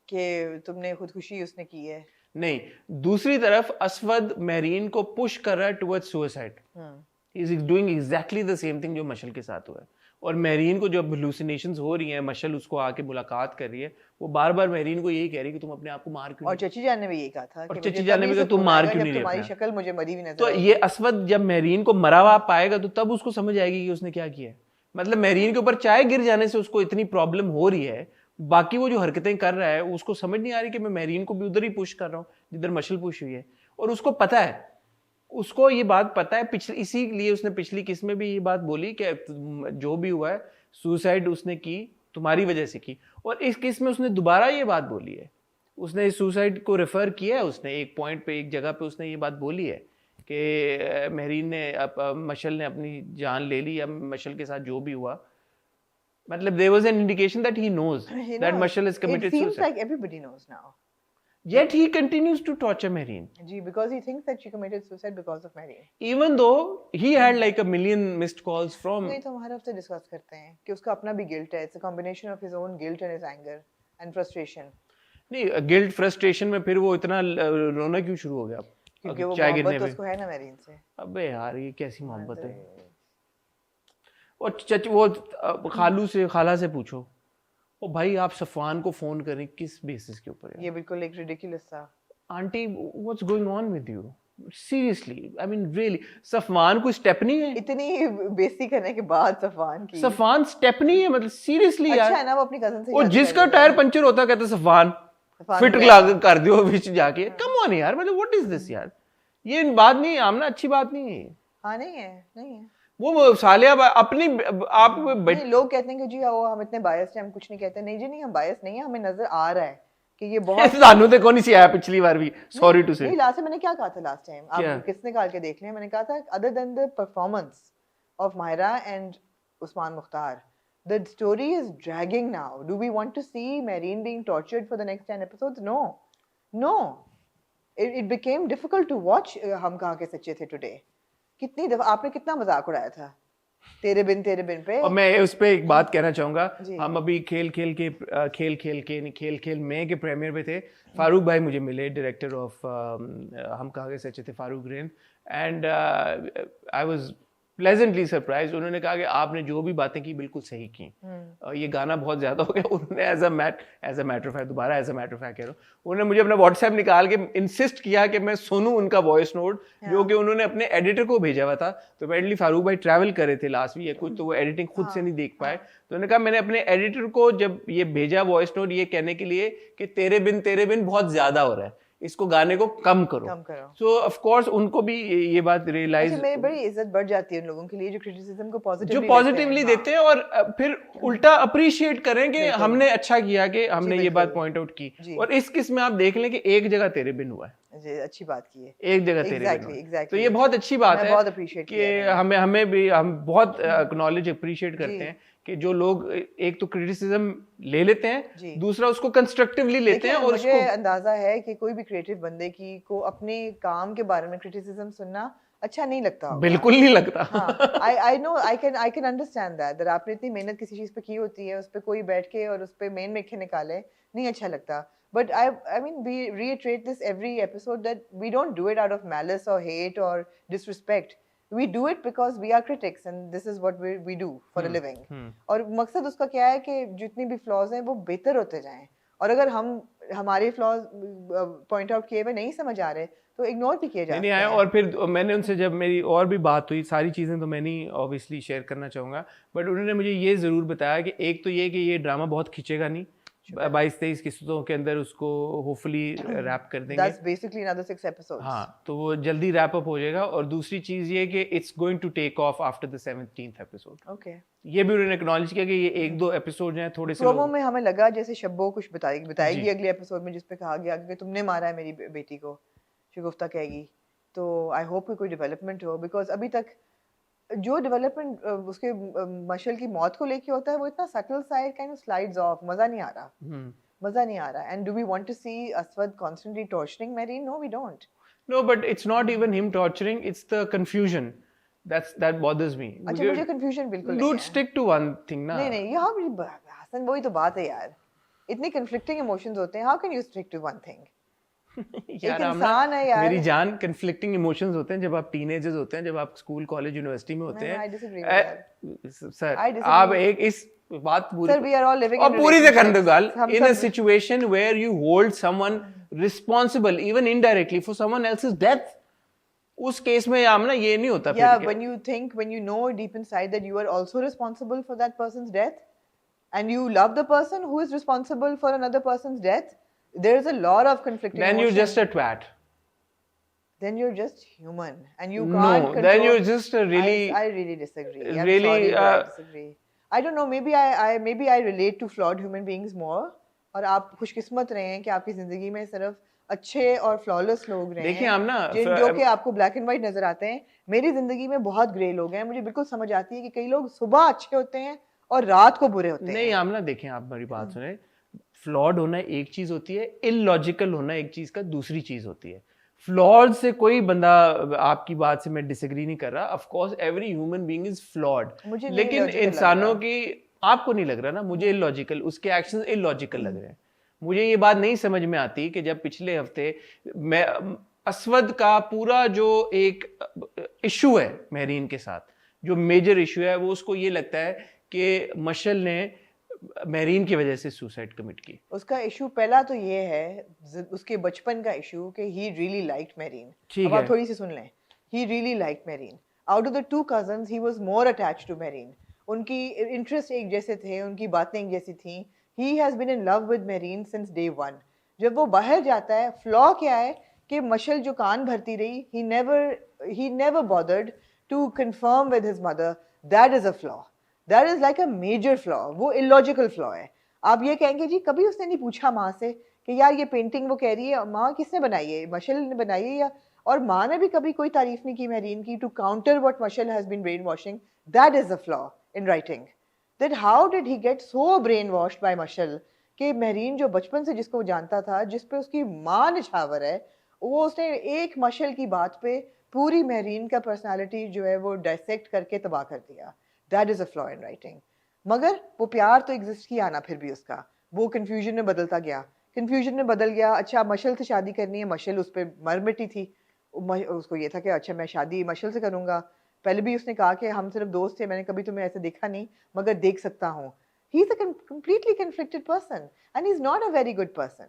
कि तुमने खुदकुशी उसने की है. नहीं, दूसरी तरफ असवद मेरीन को पुश कर रहा है towards suicide. He is doing exactly the same thing जो मशल के साथ हुआ है. और मेरीन को जब हेलुसिनेशंस हो रही हैं, मशल उसको आके मुलाकात कर रही है, वो बार बार मेरीन को यही कह रही है कि तुम अपने आप को मार क्यों. और चची जान ने भी यही कहा था, और चची जान ने भी कहा तुम मार क्यों नहीं रही, तुम्हारी शक्ल मुझे मरी हुई नजर. तो ये असवद जब मेरीन को मरा हुआ पाएगा तो तब उसको समझ आएगी कि उसने क्या किया है. मतलब मेरीन के ऊपर चाय गिर जाने से उसको इतनी प्रॉब्लम हो रही है, बाकी वो जो हरकतें कर रहा है उसको समझ नहीं आ रही कि मैं मेरीन को भी उधर ही पुश कर रहा हूँ जिधर मशल पुश हुई है. और उसको पता है, उसको ये बात पता है, इसीलिए उसने पिछली किस्त में भी ये बात बोली कि जो भी हुआ है सुसाइड उसने की, तुम्हारी वजह से की. और इस किस्त में उसने दोबारा ये बात बोली है, उसने सुसाइड को रेफर किया है. उसने एक पॉइंट पे, एक जगह पे उसने ये बात बोली है कि मेरीन ने मशल ने अपनी जान ले ली, या मशल के साथ जो भी हुआ, मतलब there was an indication that he knows that Mashal has committed suicide. It seems like everybody knows now. Yet he continues to torture Mehreen. Ji, because he thinks that she committed suicide because of Mehreen. Even though he had like a million missed calls from. नहीं, तो हम हर हफ्ते discuss करते हैं कि उसका अपना भी गिल्ट है. It's a combination of his own guilt and his anger and frustration. नहीं, गिल्ट फ्रस्ट्रेशन में फिर वो इतना रोना क्यों शुरू हो गया? क्योंकि वो मोहब्बत उसको है ना मेरीन से. अबे यार, ये कैसी मोहब्बत है? और वो खाला से पूछो, ओ भाई आप सफवान को फोन करें किस बेसिस के ऊपर? ये बिल्कुल एक रिडिकुलस था. Aunty, what's going on with you? Seriously, I mean really, Safwan कोई स्टेप नहीं है? इतनी बेइज्जती करने के बाद सफवान स्टेप नहीं है, मतलब सीरियसली यार. अच्छा है ना, वो अपनी कजन से. और जिसका टायर पंचर होता कहता सफवान फिट कर दियो बीच जाके. कम ऑन यार, मतलब व्हाट इज दिस यार? ये बात नहीं है आमना, अच्छी बात नहीं है. हाँ, नहीं है. वो सालिया अपनी आप लोग कहते हैं कि जी हम इतने बायस्ड हैं, हम कुछ नहीं कहते। नहीं जी नहीं, हम बायस्ड नहीं है, हमें नजर आ रहा है कि ये बहुत सानू ते कौन सी आया पिछली बार भी, सॉरी टू से। नहीं, लास्ट मैंने क्या कहा था लास्ट टाइम, आप किसने निकाल के देख लें, मैंने कहा था other than the performance of Mayra and Usman Mukhtar, the story is dragging now. Do we want to see Marine being tortured for the next 10 episodes? No. It became difficult to watch हम कहाँ के सच्चे थे today. कितनी दफा आपने कितना मजाक उड़ाया था तेरे बिन पे। और मैं उस पे एक बात कहना चाहूंगा, हम अभी खेल खेल में के प्रीमियर पे थे, फारूक भाई मुझे मिले, डायरेक्टर ऑफ हम कहाँ के सच्चे थे, Farooq rain, and I was pleasantly surprise. उन्होंने कहा कि आपने जो भी बातें की बिल्कुल सही की, ये गाना बहुत ज्यादा हो गया। उन्होंने as a matter of fact कह रहा हूँ, उन्होंने मुझे अपना व्हाट्सएप निकाल के इंसिस्ट किया कि मैं सुनूं उनका वॉइस नोट, जो कि उन्होंने अपने एडिटर को भेजा हुआ था। तो अपेरेंटली फारूक भाई ट्रैवल कर रहे थे लास्ट वीक कुछ, तो वो एडिटिंग खुद से नहीं देख पाए। तो उन्होंने कहा मैंने अपने एडिटर को जब ये भेजा वॉइस नोट ये कहने के लिए कि तेरे बिन बहुत ज्यादा हो रहा है, इसको गाने को कम करो। सो ऑफ कोर्स उनको भी ये बात रियलाइज, मेरी बड़ी इज्जत बढ़ जाती है उन लोगों के लिए जो क्रिटिसिज्म को पॉजिटिवली देते हैं और फिर उल्टा अप्रिशिएट करें कि हमने अच्छा किया कि हमने ये बात पॉइंट आउट की। और इस किस्म में आप देख लें कि एक जगह तेरे बिन हुआ है, अच्छी बात की है, एक जगह तेरे बिन। तो ये बहुत अच्छी बात है, बहुत अप्रिशिएट कि हमें भी हम बहुत एक्नॉलेज अप्रिशिएट करते हैं कि जो लोग एक तो क्रिटिसिज्म ले लेते हैं, दूसरा उसको कंस्ट्रक्टिवली लेते हैं। और मुझे अंदाजा है कि कोई भी क्रिएटिव बंदे की को अपने काम के बारे में क्रिटिसिज्म सुनना अच्छा नहीं लगता होगा। बिल्कुल नहीं लगता। I know, I can understand that आपने इतनी मेहनत किसी चीज पे की होती है, उस पे कोई बैठ के और उस पे मेन मेखे निकाले, नहीं अच्छा लगता। But I mean, we reiterate this every episode that we don't do it out of malice or hate or disrespect. We do it because we are critics and this is what we do for a living. और मकसद उसका क्या है कि जितनी भी flaws हैं वो बेहतर होते जाएं, और अगर हम हमारे फ्लॉज पॉइंट आउट किए हुए नहीं समझ आ रहे तो इग्नोर भी किए जाते हैं। और फिर मैंने उनसे जब मेरी और भी बात हुई, सारी चीज़ें तो मैं नहीं ऑब्वियसली शेयर करना चाहूँगा, बट उन्होंने मुझे ये ज़रूर बताया कि एक तो ये कि ये ड्रामा बहुत खींचेगा नहीं, 22-23 किस्तों के अंदर उसको होपफुली रैप कर देंगे। That's basically another 6 episodes. हाँ, तो वो जल्दी रैप अप हो जाएगा। और दूसरी चीज़ ये कि it's going to take off after the 17th episode. Okay, ये भी उन्होंने एक्नॉलेज किया कि ये 1-2 एपिसोड हैं थोड़े से प्रोमो में हमें लगा जैसे शब्बो कुछ बताएगी अगले एपिसोड में, जिसपे कहा गया कि तुमने मारा है मेरी बेटी को, शगुफ्ता कहेगी। तो आई होप कि कोई डेवलपमेंट हो, बिकॉज अभी तक जो डेवलपमेंट उसके मशल की मौत को लेके होता है वो इतना subtle side kind of slides off, मजा नहीं आ रहा। And do we want to see Aswad constantly torturing Mareen? No, we don't. No, but it's not even him torturing, it's the confusion that bothers me. अच्छा, मुझे कंफ्यूजन बिल्कुल नहीं है। stick to one thing ना। नहीं यहाँ हसन वही तो बात है यार, इतनी conflicting emotions होते हैं, how can you stick to one thing? यार इंसान है यार, मेरी जान conflicting emotions होते हैं जब आप टीनेजर्स होते हैं, जब आप स्कूल कॉलेज यूनिवर्सिटी में होते हैं। सर आप एक इस बात पूरी से कर दो गाल, in a situation where you hold someone responsible even indirectly for someone else's death, उस केस में आम ना ये नहीं होता। when you know deep inside that you are also responsible for that person's death and you love the person who is responsible for another person's death, there is a lot of conflicting then emotions. You're just a twat. Then you're just human and you can't control. Then you're just a really I really disagree. I'm sorry, I disagree. I don't know, maybe I relate to flawed human beings more, और आप खुशकिस्मत रहे हैं कि आपकी जिंदगी में सिर्फ अच्छे और फ्लॉलेस लोग रहे हैं। देखिए हम ना जो कि आपको ब्लैक एंड व्हाइट नजर आते हैं। मेरी जिंदगी में बहुत ग्रे लोग हैं, मुझे बिल्कुल समझ आती है कि कई लोग सुबह अच्छे होते हैं और रात को बुरे होते हैं। नहीं हम ना देखें, आप मेरी बात सुने, फ्लॉड होना एक चीज होती है, इलॉजिकल होना एक चीज का दूसरी चीज होती है। फ्लॉड से कोई बंदा, आपकी बात से मैं डिसएग्री नहीं कर रहा, of course every human being is flawed, लेकिन इंसानों की, आपको नहीं लग रहा ना, मुझे इलॉजिकल, उसके एक्शंस इलॉजिकल लग रहे हैं। मुझे ये बात नहीं समझ में आती कि जब पिछले हफ्ते मैं असवद का पूरा जो एक इशू है महरीन के साथ, जो मेजर इशू है, वो उसको ये लगता है कि मशल ने महरीन की वजह से सुसाइड कमिट की। उसका इशू पहला तो ये है उसके बचपन का इशू कि ही रियली लाइक्ड महरीन। ठीक है, आप थोड़ी सी सुन लें। He really liked Mahreen. Out of the 2 cousins he was more attached to Mahreen. उनकी इंटरेस्ट एक जैसे थे, उनकी बातें एक जैसी थी। He has been in love with Marine since day one. जब वो बाहर जाता है, फ्लॉ क्या है कि मशल जो कान भरती रही, he never bothered to confirm with his mother, that is a flaw. That is like a major flaw. वो illogical flaw है. आप ये कहेंगे जी कभी उसने नहीं पूछा माँ से कि यार ये पेंटिंग वो कह रही है माँ किसने बनाई है, मशल ने बनाई है या, और माँ ने भी कभी कोई तारीफ नहीं की मेरीन की to counter what Mashal has been brainwashing. That is the flaw in writing. That how did he get so brainwashed by Mashal कि मेरीन जो बचपन से जिसको जानता था, जिस पे उसकी माँ निछावर है, वो उसने एक मशल की बात पे पूरी मेरीन का पर्सनालिटी जो है वो डायसेक्ट करके तबाह कर दिया. That is a flaw in writing. मगर वो प्यार तो एग्जिस्ट किया ना फिर भी उसका, वो कंफ्यूजन में बदलता गया, कंफ्यूजन में बदल गया. अच्छा मशल से शादी करनी है, मशल उस पर मर मिटी थी, उसको ये था कि अच्छा मैं शादी मशल से करूँगा. पहले भी उसने कहा कि हम सिर्फ दोस्त थे, मैंने कभी तुम्हें ऐसे देखा नहीं मगर देख सकता हूँ. He's a completely conflicted person and he's not a very good person.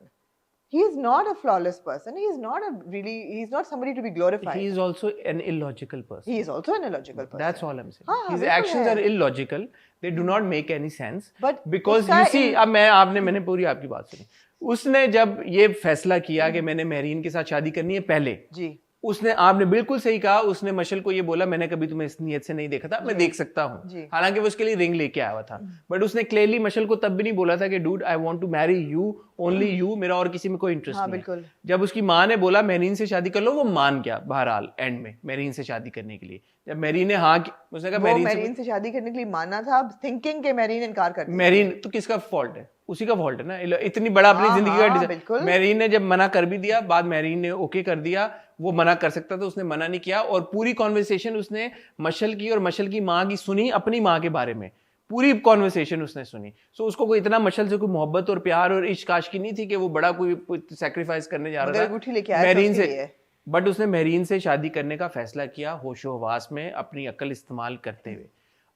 He is not a flawless person. He's not somebody to be glorified. He is also an illogical person. He is also an illogical person. That's all I'm saying. हाँ, His actions are illogical. They do not make any sense. But because you see, अब मैंने पूरी आपकी बात सुनी. उसने जब ये फैसला किया कि मैंने मेरीन के साथ शादी करनी है पहले, जी उसने, आपने बिल्कुल सही कहा, उसने मशल को ये बोला मैंने कभी तुम्हें इस नियत से नहीं देखा था, मैं देख सकता हूँ. हालांकि वो उसके लिए रिंग लेके आया हुआ था, बट उसने क्लियरली मशल को तब भी नहीं बोला था कि dude I want to marry you, only you, मेरा और किसी में कोई इंटरेस्ट नहीं है. जब उसकी माँ ने बोला मेरीन से शादी कर लो, वो मान गया बहरहाल एंड में मेरीन से शादी करने के लिए. जब मेरीन ने हाँ की, उसने कहा मेरीन से शादी करने के लिए माना था, थिंकिंग के मेरीन इनकार कर दिया. मेरीन तो किसका फॉल्ट है? उसी का फॉल्ट है ना. इतनी बड़ा अपनी जिंदगी का मेरीन ने जब मना कर भी दिया, बाद मेरीन ने ओके कर दिया. वो मना कर सकता था, उसने मना नहीं किया. और पूरी कॉन्वर्सेशन उसने मशल की और मशल की माँ की सुनी, अपनी माँ के बारे में पूरी कॉन्वर्सेशन उसने सुनी. सो उसको कोई इतना मशल से कोई मोहब्बत और प्यार और इश्क आशिकी नहीं थी कि वो बड़ा कोई सैक्रिफाइस करने जा रहा था मेरीन से. बट उसने मेरीन से शादी करने का फैसला किया होशो हवास में, अपनी अक्ल इस्तेमाल करते हुए.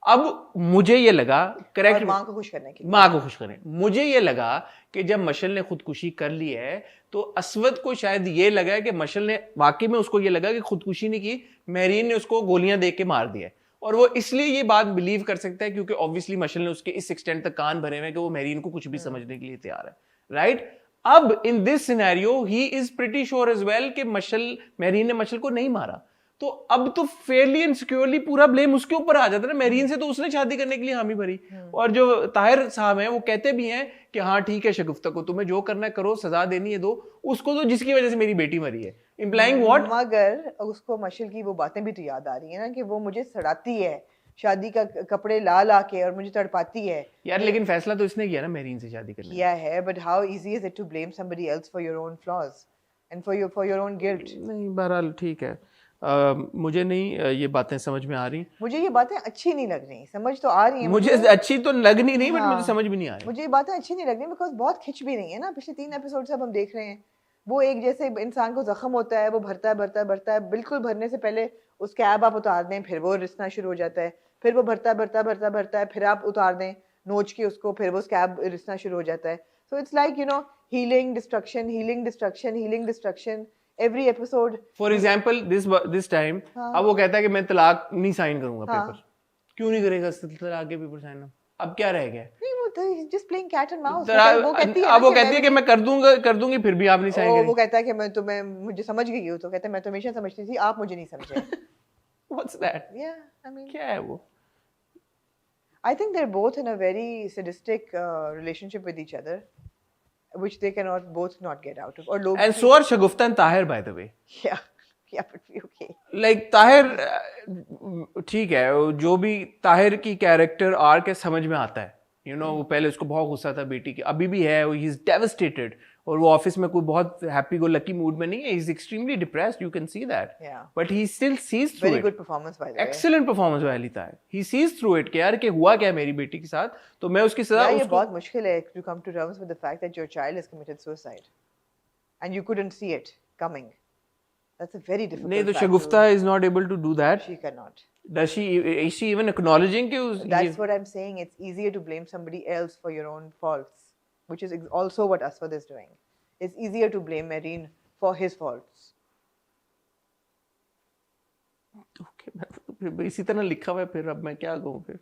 अब मुझे ये लगा, करेक्ट, माँ को खुश करने, मुझे ये लगा कि जब मशल ने खुदकुशी कर ली है तो असवद को शायद ये लगा कि मशल ने वाकई में, उसको ये लगा कि खुदकुशी नहीं की, मेरीन ने उसको गोलियां दे के मार दिया. और वो इसलिए ये बात बिलीव कर सकता है क्योंकि ऑब्वियसली मशल ने उसके इस एक्सटेंट तक कान भरे हुए कि वो मेरीन को कुछ भी समझने के लिए तैयार है. राइट. अब in this scenario he is pretty sure as well कि मेरीन ने मशल को नहीं मारा. तो अब तो फेयरली एंड सिक्योरली पूरा ब्लेम उसके ऊपर आ जाता है ना. मेरीन से तो उसने शादी करने के लिए हामी भरी. और जो ताहिर साहब हैं वो कहते भी हैं कि हाँ ठीक है शगुफ्ता को तुम्हें जो करना है करो, सजा देनी है दो उसको, तो जिसकी वजह से मेरी बेटी मरी है. Implying what? मगर उसको मशल की वो बातें भी तो याद आ रही है ना कि वो मुझे सड़ाती है शादी का कपड़े ला के और मुझे तड़पाती है यार. लेकिन फैसला तो इसने किया ना मेरीन से शादी करने किया है. But how easy is it to blame somebody else for your own flaws and for your own guilt? नहीं, बहरहाल ठीक है. मुझे नहीं ये बातें समझ में आ रही. मुझे ये बातें अच्छी नहीं लग रही. समझ तो आ रही है मुझे अच्छी तो लग नहीं रही, बट मुझे समझ भी नहीं आ रही. मुझे ये बातें अच्छी नहीं लग रही बिकॉज बहुत खिंच भी रही है ना. पिछले 3 एपिसोड से अब हम देख रहे हैं वो एक जैसे इंसान को जख्म होता है, वो भरता है, बिल्कुल भरने से पहले उस कैब आप उतार दें, फिर वो रिसना शुरू हो जाता है, फिर वो भरता है, फिर आप उतार दें नोच के उसको, फिर वो कैब रिसना शुरू हो जाता है. So it's like you know healing destruction every episode. For example, this time, अब वो कहता है कि मैं तलाक नहीं साइन करूंगा पेपर. क्यों नहीं करेगा तलाक के पेपर साइन? अब क्या रह गया? नहीं, वो just playing cat and mouse. वो कहती है कि मैं कर दूंगी फिर भी आप नहीं साइन करेंगे. वो कहता है कि मैं तुम्हें मुझे समझ गई हूँ, तो कहता है मैं तो हमेशा समझती थी, आप मुझे नहीं समझे. What's that? Yeah, I mean. क्या है वो? I think they're both in a very sadistic relationship with each other, which they cannot both not get out of. And so are Shagufta and Tahir, by the way. Yeah, but okay. Like Tahir, ठीक है, जो भी ताहिर की character arc है समझ में आता है. You know, वो पहले उसको बहुत गुस्सा था बेटी की, अभी भी है. He is devastated. और वो ऑफिस में कोई बहुत हैप्पी गो लकी मूड में नहीं है. He is extremely depressed. You can see that. Yeah. But he still sees through it. Very good performance by the way. Excellent performance by Ali Tahir. He sees through it कि यार कि हुआ क्या मेरी बेटी के साथ, तो मैं उसकी सजा. ये बहुत मुश्किल है to come to terms with the fact that your child has committed suicide and you couldn't see it coming. That's a very difficult. नहीं, तो Shagufta is not able to do that. She cannot. Is she even acknowledging कि That's what I'm saying. It's easier to blame somebody else for your own faults, which is also what Aswad is doing. It's easier to blame Mehreen for his faults. Okay, इसी तरह लिखा हुआ है. फिर अब मैं क्या कहूँ? फिर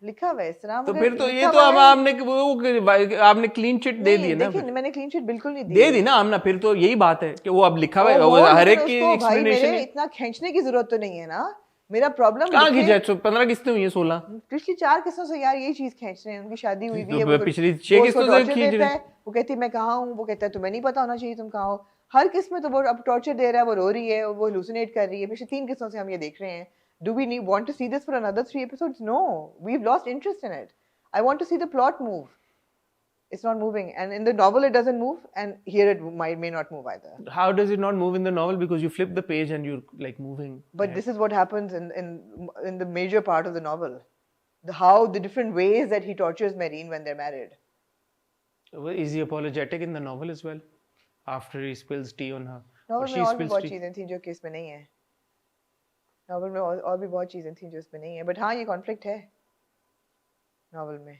लिखा हुआ है इस तरह. तो फिर तो ये तो आपने क्लीन चिट दे दी ना. देखिए मैंने क्लीन चिट बिल्कुल नहीं दे दी ना आमना. फिर तो यही बात है कि वो अब लिखा हुआ है, हर एक की एक्सप्लेनेशन. इतना खींचने की जरूरत तो नहीं है ना मेरा प्रॉब्लम कहाँ खींचा 15 किस्तें हुई हैं 16 पिछली 4 किस्तों से यार यही चीज खींच रहे हैं उनकी शादी हुई हुई है तो पिछली 6 किस्तों से खींच रहे हैं वो कहती है मैं कहाँ हूँ वो कहता है तुम्हें नहीं पता होना चाहिए तुम कहाँ हो हर किस्त में तो वो अब टॉर्चर दे रहा है वो रो रही है वो हेलुसिनेट कर रही है पिछले 3 किस्तों से हम ये देख रहे हैं do we need want to see this for another 3 episodes no we've lost interest in it I want to see the plot move it's not moving and in the novel it doesn't move and here it may not move either how does it not move in the novel because you flip the page and you're like moving but this is what happens in the major part of the novel the different ways that he tortures Marine when they're married is he apologetic in the novel as well after he spills tea on her novel में और भी बहुत चीजें थी जो case में नहीं है नॉवल में और भी बहुत चीज़ें थी जो इसमें नहीं है बट हाँ ये कॉन्फ्लिक्ट है नॉवल में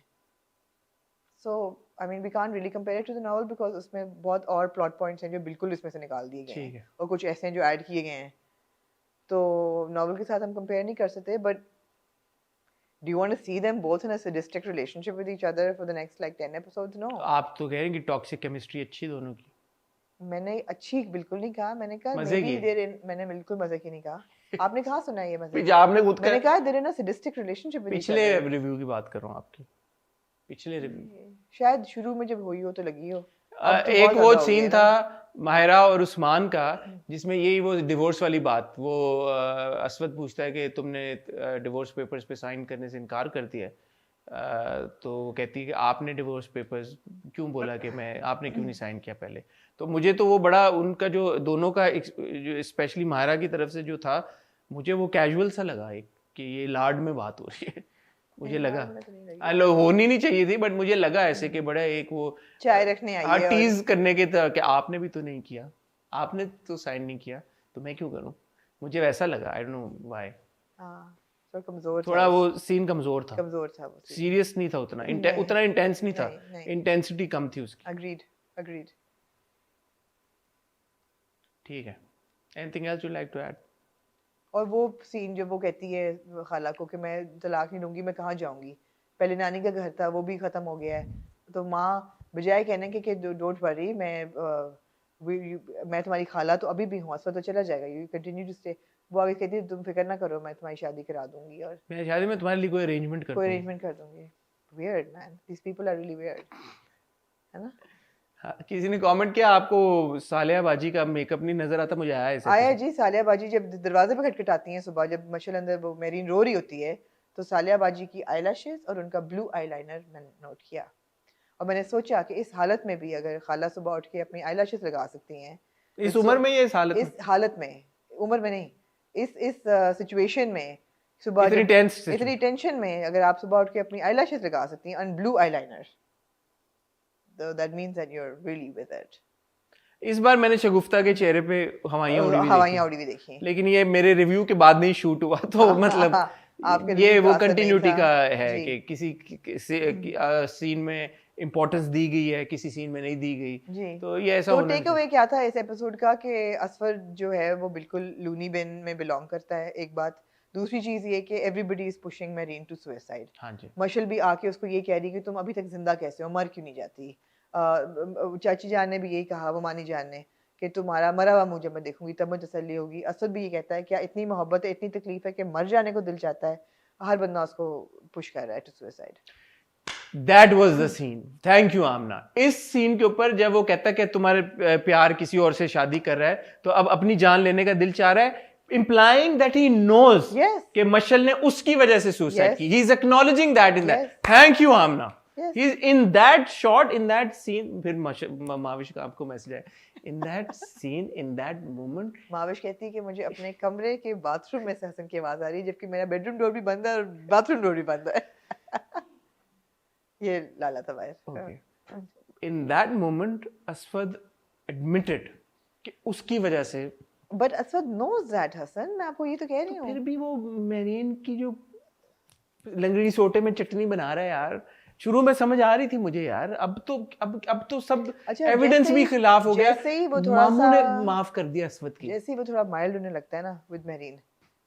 so I mean we can't really compare it to the novel because उसमें बहुत और प्लॉट पॉइंट्स हैं जो बिल्कुल इसमें से निकाल दिए गए हैं और कुछ ऐसे हैं जो ऐड किए गए हैं तो नॉवल के साथ हम कंपेयर नहीं कर सकते but Do you want to see them both in a sadistic relationship with each other for the next like 10 episodes? No. आप तो कह रहे हैं कि टॉक्सिक केमिस्ट्री अच्छी दोनों की मैंने अच्छी बिल्कुल नहीं कहा मैंने कहा मजे की मैंने बिल्कुल मजे की नहीं कहा आपने कहाँ सुना ये मजे आपने खुद मैंने कहा they're in a sadistic relationship with पिछले रिव्यू की बात कर रहा हूँ आपकी पिछले रिव्यू शायद शुरू में जब हुई हो तो लगी हो एक वो सीन था माहिरा और उस्मान का जिसमें यही वो डिवोर्स वाली बात वो असवद पूछता है कि तुमने डिवोर्स पेपर्स पे साइन करने से इनकार कर दिया तो वो कहती है कि आपने डिवोर्स पेपर्स क्यों बोला कि मैं आपने क्यों नहीं साइन किया पहले तो मुझे तो वो बड़ा उनका जो दोनों का जो स्पेशली माहिरा की तरफ से जो था मुझे वो कैजुअल सा लगा एक कि ये लाड में बात हो रही है मुझे लगा होनी नहीं चाहिए थी बट मुझे लगा ऐसे कि बड़ा एक वो चाय रखने आई है टीज करने के तरह कि आपने भी तो नहीं किया आपने तो साइन नहीं किया तो मैं क्यों करूं मुझे वैसा लगा आई डोंट नो व्हाई तो कमजोर थोड़ा वो सीन कमजोर था वो सीरियस नहीं था उतना इंटेंस नहीं था इंटेंसिटी कम थी उसकी अग्रीड ठीक है anything else you like to add और वो सीन जब वो कहती है खाला को कि मैं तलाक नहीं दूंगी मैं कहाँ जाऊंगी पहले नानी का घर था वो भी खत्म हो गया है तो माँ बजाय कहने के डोंट वरी मैं तुम्हारी खाला तो अभी भी हूँ असफा तो चला जाएगा यू कंटिन्यू टू स्टे वो आगे कहती है तुम फिक्र ना करो मैं तुम्हारी शादी करा दूंगी और मैं शादी में तुम्हारे लिए कोई अरेंजमेंट कर दूंगी weird man these people are really weird है ना हाँ, किसी ने कमेंट किया आपको सालिया बाजी का मेकअप नहीं नजर आता मुझे आया जी सालिया बाजी जब दरवाजे पे खटखटाती हैं सुबह जब मशल अंदर वो मेरीन रो रही होती है तो सालिया बाजी की आईलैशेस और उनका ब्लू आईलाइनर मैंने नोट किया और मैंने सोचा कि इस हालत में भी अगर खाला सुबह उठ के अपनी आईलैशेस लगा सकती हैं इस उम्र में इस हालत में उम्र में नहीं इस सिचुएशन में सुबह इतनी टेंशन में अगर आप सुबह उठ के अपनी आईलैशेस लगा सकती हैं और blue eyeliner so that means that you're really with it. इस बार मैंने शगुफ्ता के चेहरे पे हवाइयाँ उड़ी भी देखी लेकिन ये मेरे रिव्यू के बाद नहीं शूट हुआ तो मतलब ये वो कंटिन्यूटी का है कि किसी सीन में इम्पोर्टेंस दी गई है किसी सीन में नहीं दी गई तो ये ऐसा तो टेक अवे क्या था इस एपिसोड का कि असफर जो है वो बिल्कुल लूनी बिन में बिलोंग करता है एक बात दूसरी चीज ये कि everybody is pushing Mahreen to suicide हाँ जी मशल भी आके उसको ये कह रही कि तुम अभी तक जिंदा कैसे हो मर क्यों नहीं जाती चाची जान ने भी यही कहा वो मानी जान ने कि तुम्हारा मरा हुआ मुंह जब मैं देखूंगी तब मुझे तसल्ली होगी असद भी ये कहता है क्या इतनी मोहब्बत है इतनी तकलीफ है कि मर जाने को दिल चाहता है हर बंदा उसको पुश कर रहा है to suicide that was the scene thank you Amna इस सीन के ऊपर जब वो कहता है कि तुम्हारे प्यार किसी और से शादी कर रहा है तो अब अपनी जान लेने का दिल चाह रहा है implying that he knows कि मशल ने उसकी वजह से सुसाइड की he is acknowledging that in that thank you Amna he is in that shot in that scene फिर माविश का आपको मैसेज है in that scene in that moment Mavish कहती है कि मुझे अपने कमरे के बाथरूम में से हसन की आवाज आ रही है जबकि मेरा बेडरूम डोर भी बंद है और बाथरूम डोर भी बंद है ये लाला था बाहर in that moment असफद admitted कि उसकी वजह से But Aswad knows that, Hassan. मैं आपको ये तो कह रही हूँ। फिर भी वो मेरीन की जो लंगड़ी सोटे में चटनी बना रहा है यार शुरू में समझ आ रही थी मुझे यार अब तो सब एविडेंस भी खिलाफ हो गया जैसे ही वो थोड़ा मामू ने माफ कर दिया असवद की जैसे ही वो थोड़ा माइल्ड होने लगता है ना विद मेरीन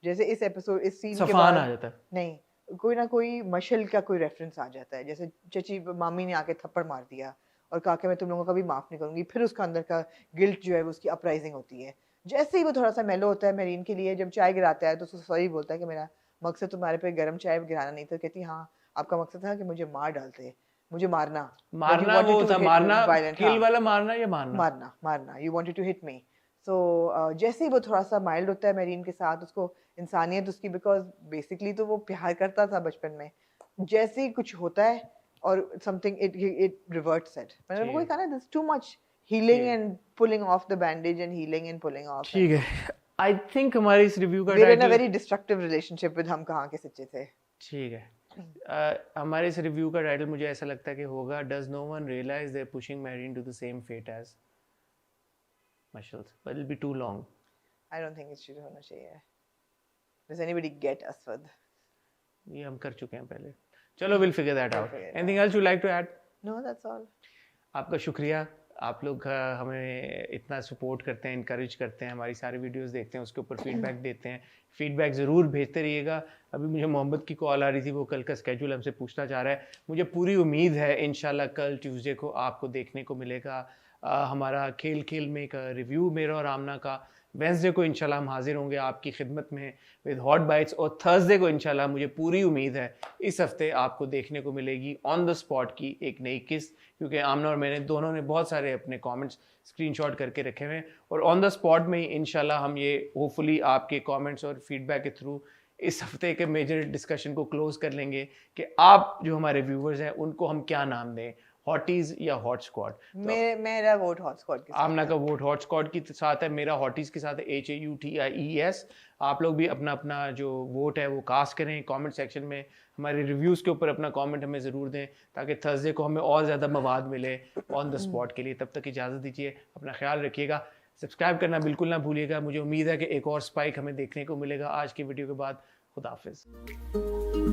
जैसे इस एपिसोड इस सीन के बाद आ जाता है नहीं कोई ना कोई मशल का कोई रेफरेंस आ जाता है जैसे चची मामी ने आके थप्पड़ मार दिया और कहा कि मैं तुम लोगों का भी माफ नहीं करूंगी फिर उसका अंदर का गिल्ट जो है वो उसकी अपराइजिंग होती है जैसे ही वो थोड़ा सा मेलो होता है मेरीन के लिए, जब चाय गिराता है तो उसको सॉरी बोलता है कि मेरा मकसद तुम्हारे पे गर्म चाय गिराना नहीं था। कहती हाँ आपका मकसद था कि मुझे मार डालते, मुझे मारना, मारना वो था, मारना किल वाला मारना या मारना मारना मारना, you wanted to hit me. So जैसे ही वो थोड़ा सा माइल्ड होता है मेरीन के साथ, उसको इंसानियत उसकी, बिकॉज बेसिकली तो वो प्यार करता था बचपन में, जैसे ही कुछ होता है और समथिंग इट रिवर्ट्स इट, मैंने कोई कहा ना this too much healing and pulling off the bandage and healing and pulling off. ठीक है, आई थिंक हमारे इस रिव्यू का we're in a very destructive relationship with हम कहाँ के सच्चे थे। ठीक है, हमारे इस रिव्यू का टाइटल मुझे ऐसा लगता है कि होगा Does no one realize they're pushing Marine to the same fate as Mashal? But it'll be too long. I don't think it should होना चाहिए। Does anybody get Aswad? ये हम कर चुके हैं पहले। चलो, we'll figure that out. Anything else you'd like to add? No, that's all. आपका शुक्रिया, आप लोग हमें इतना सपोर्ट करते हैं, इनकरेज करते हैं, हमारी सारी वीडियोस देखते हैं, उसके ऊपर फीडबैक देते हैं। फीडबैक ज़रूर भेजते रहिएगा। अभी मुझे मोहम्मद की कॉल आ रही थी, वो कल का स्केड्यूल हमसे पूछना चाह रहा है। मुझे पूरी उम्मीद है इंशाल्लाह कल ट्यूसडे को आपको देखने को मिलेगा हमारा खेल खेल में एक रिव्यू मेरा और आमना का। वेंसडे को इंशाल्लाह हम हाजिर होंगे आपकी खिदमत में विद हॉट बाइट्स, और थर्सडे को इंशाल्लाह मुझे पूरी उम्मीद है इस हफ्ते आपको देखने को मिलेगी ऑन द स्पॉट की एक नई किस्त, क्योंकि आमना और मैंने दोनों ने बहुत सारे अपने कमेंट्स स्क्रीनशॉट करके रखे हुए हैं, और ऑन द स्पॉट में ही इंशाल्लाह हम ये होपफुली आपके कमेंट्स और फीडबैक के थ्रू इस हफ्ते के मेजर डिस्कशन को क्लोज कर लेंगे कि आप जो हमारे व्यूवर्स हैं उनको हम क्या नाम दें, हॉटीज या हॉट स्क्वाड। मेरा वोट हॉट स्क्वाड के साथ है। आमना का वोट हॉट स्क्वाड के साथ है, मेरा हॉटीज के साथ है, HAUTIES। आप लोग भी अपना अपना जो वोट है वो कास्ट करें कमेंट सेक्शन में, हमारे रिव्यूज़ के ऊपर अपना कमेंट हमें ज़रूर दें ताकि थर्सडे को हमें और ज़्यादा मवाद मिले ऑन द स्पॉट के लिए। तब तक इजाज़त दीजिए, अपना ख्याल रखिएगा, सब्सक्राइब करना बिल्कुल ना भूलिएगा। मुझे उम्मीद है कि एक और स्पाइक हमें देखने को मिलेगा आज की वीडियो के बाद। खुदा हाफिज़।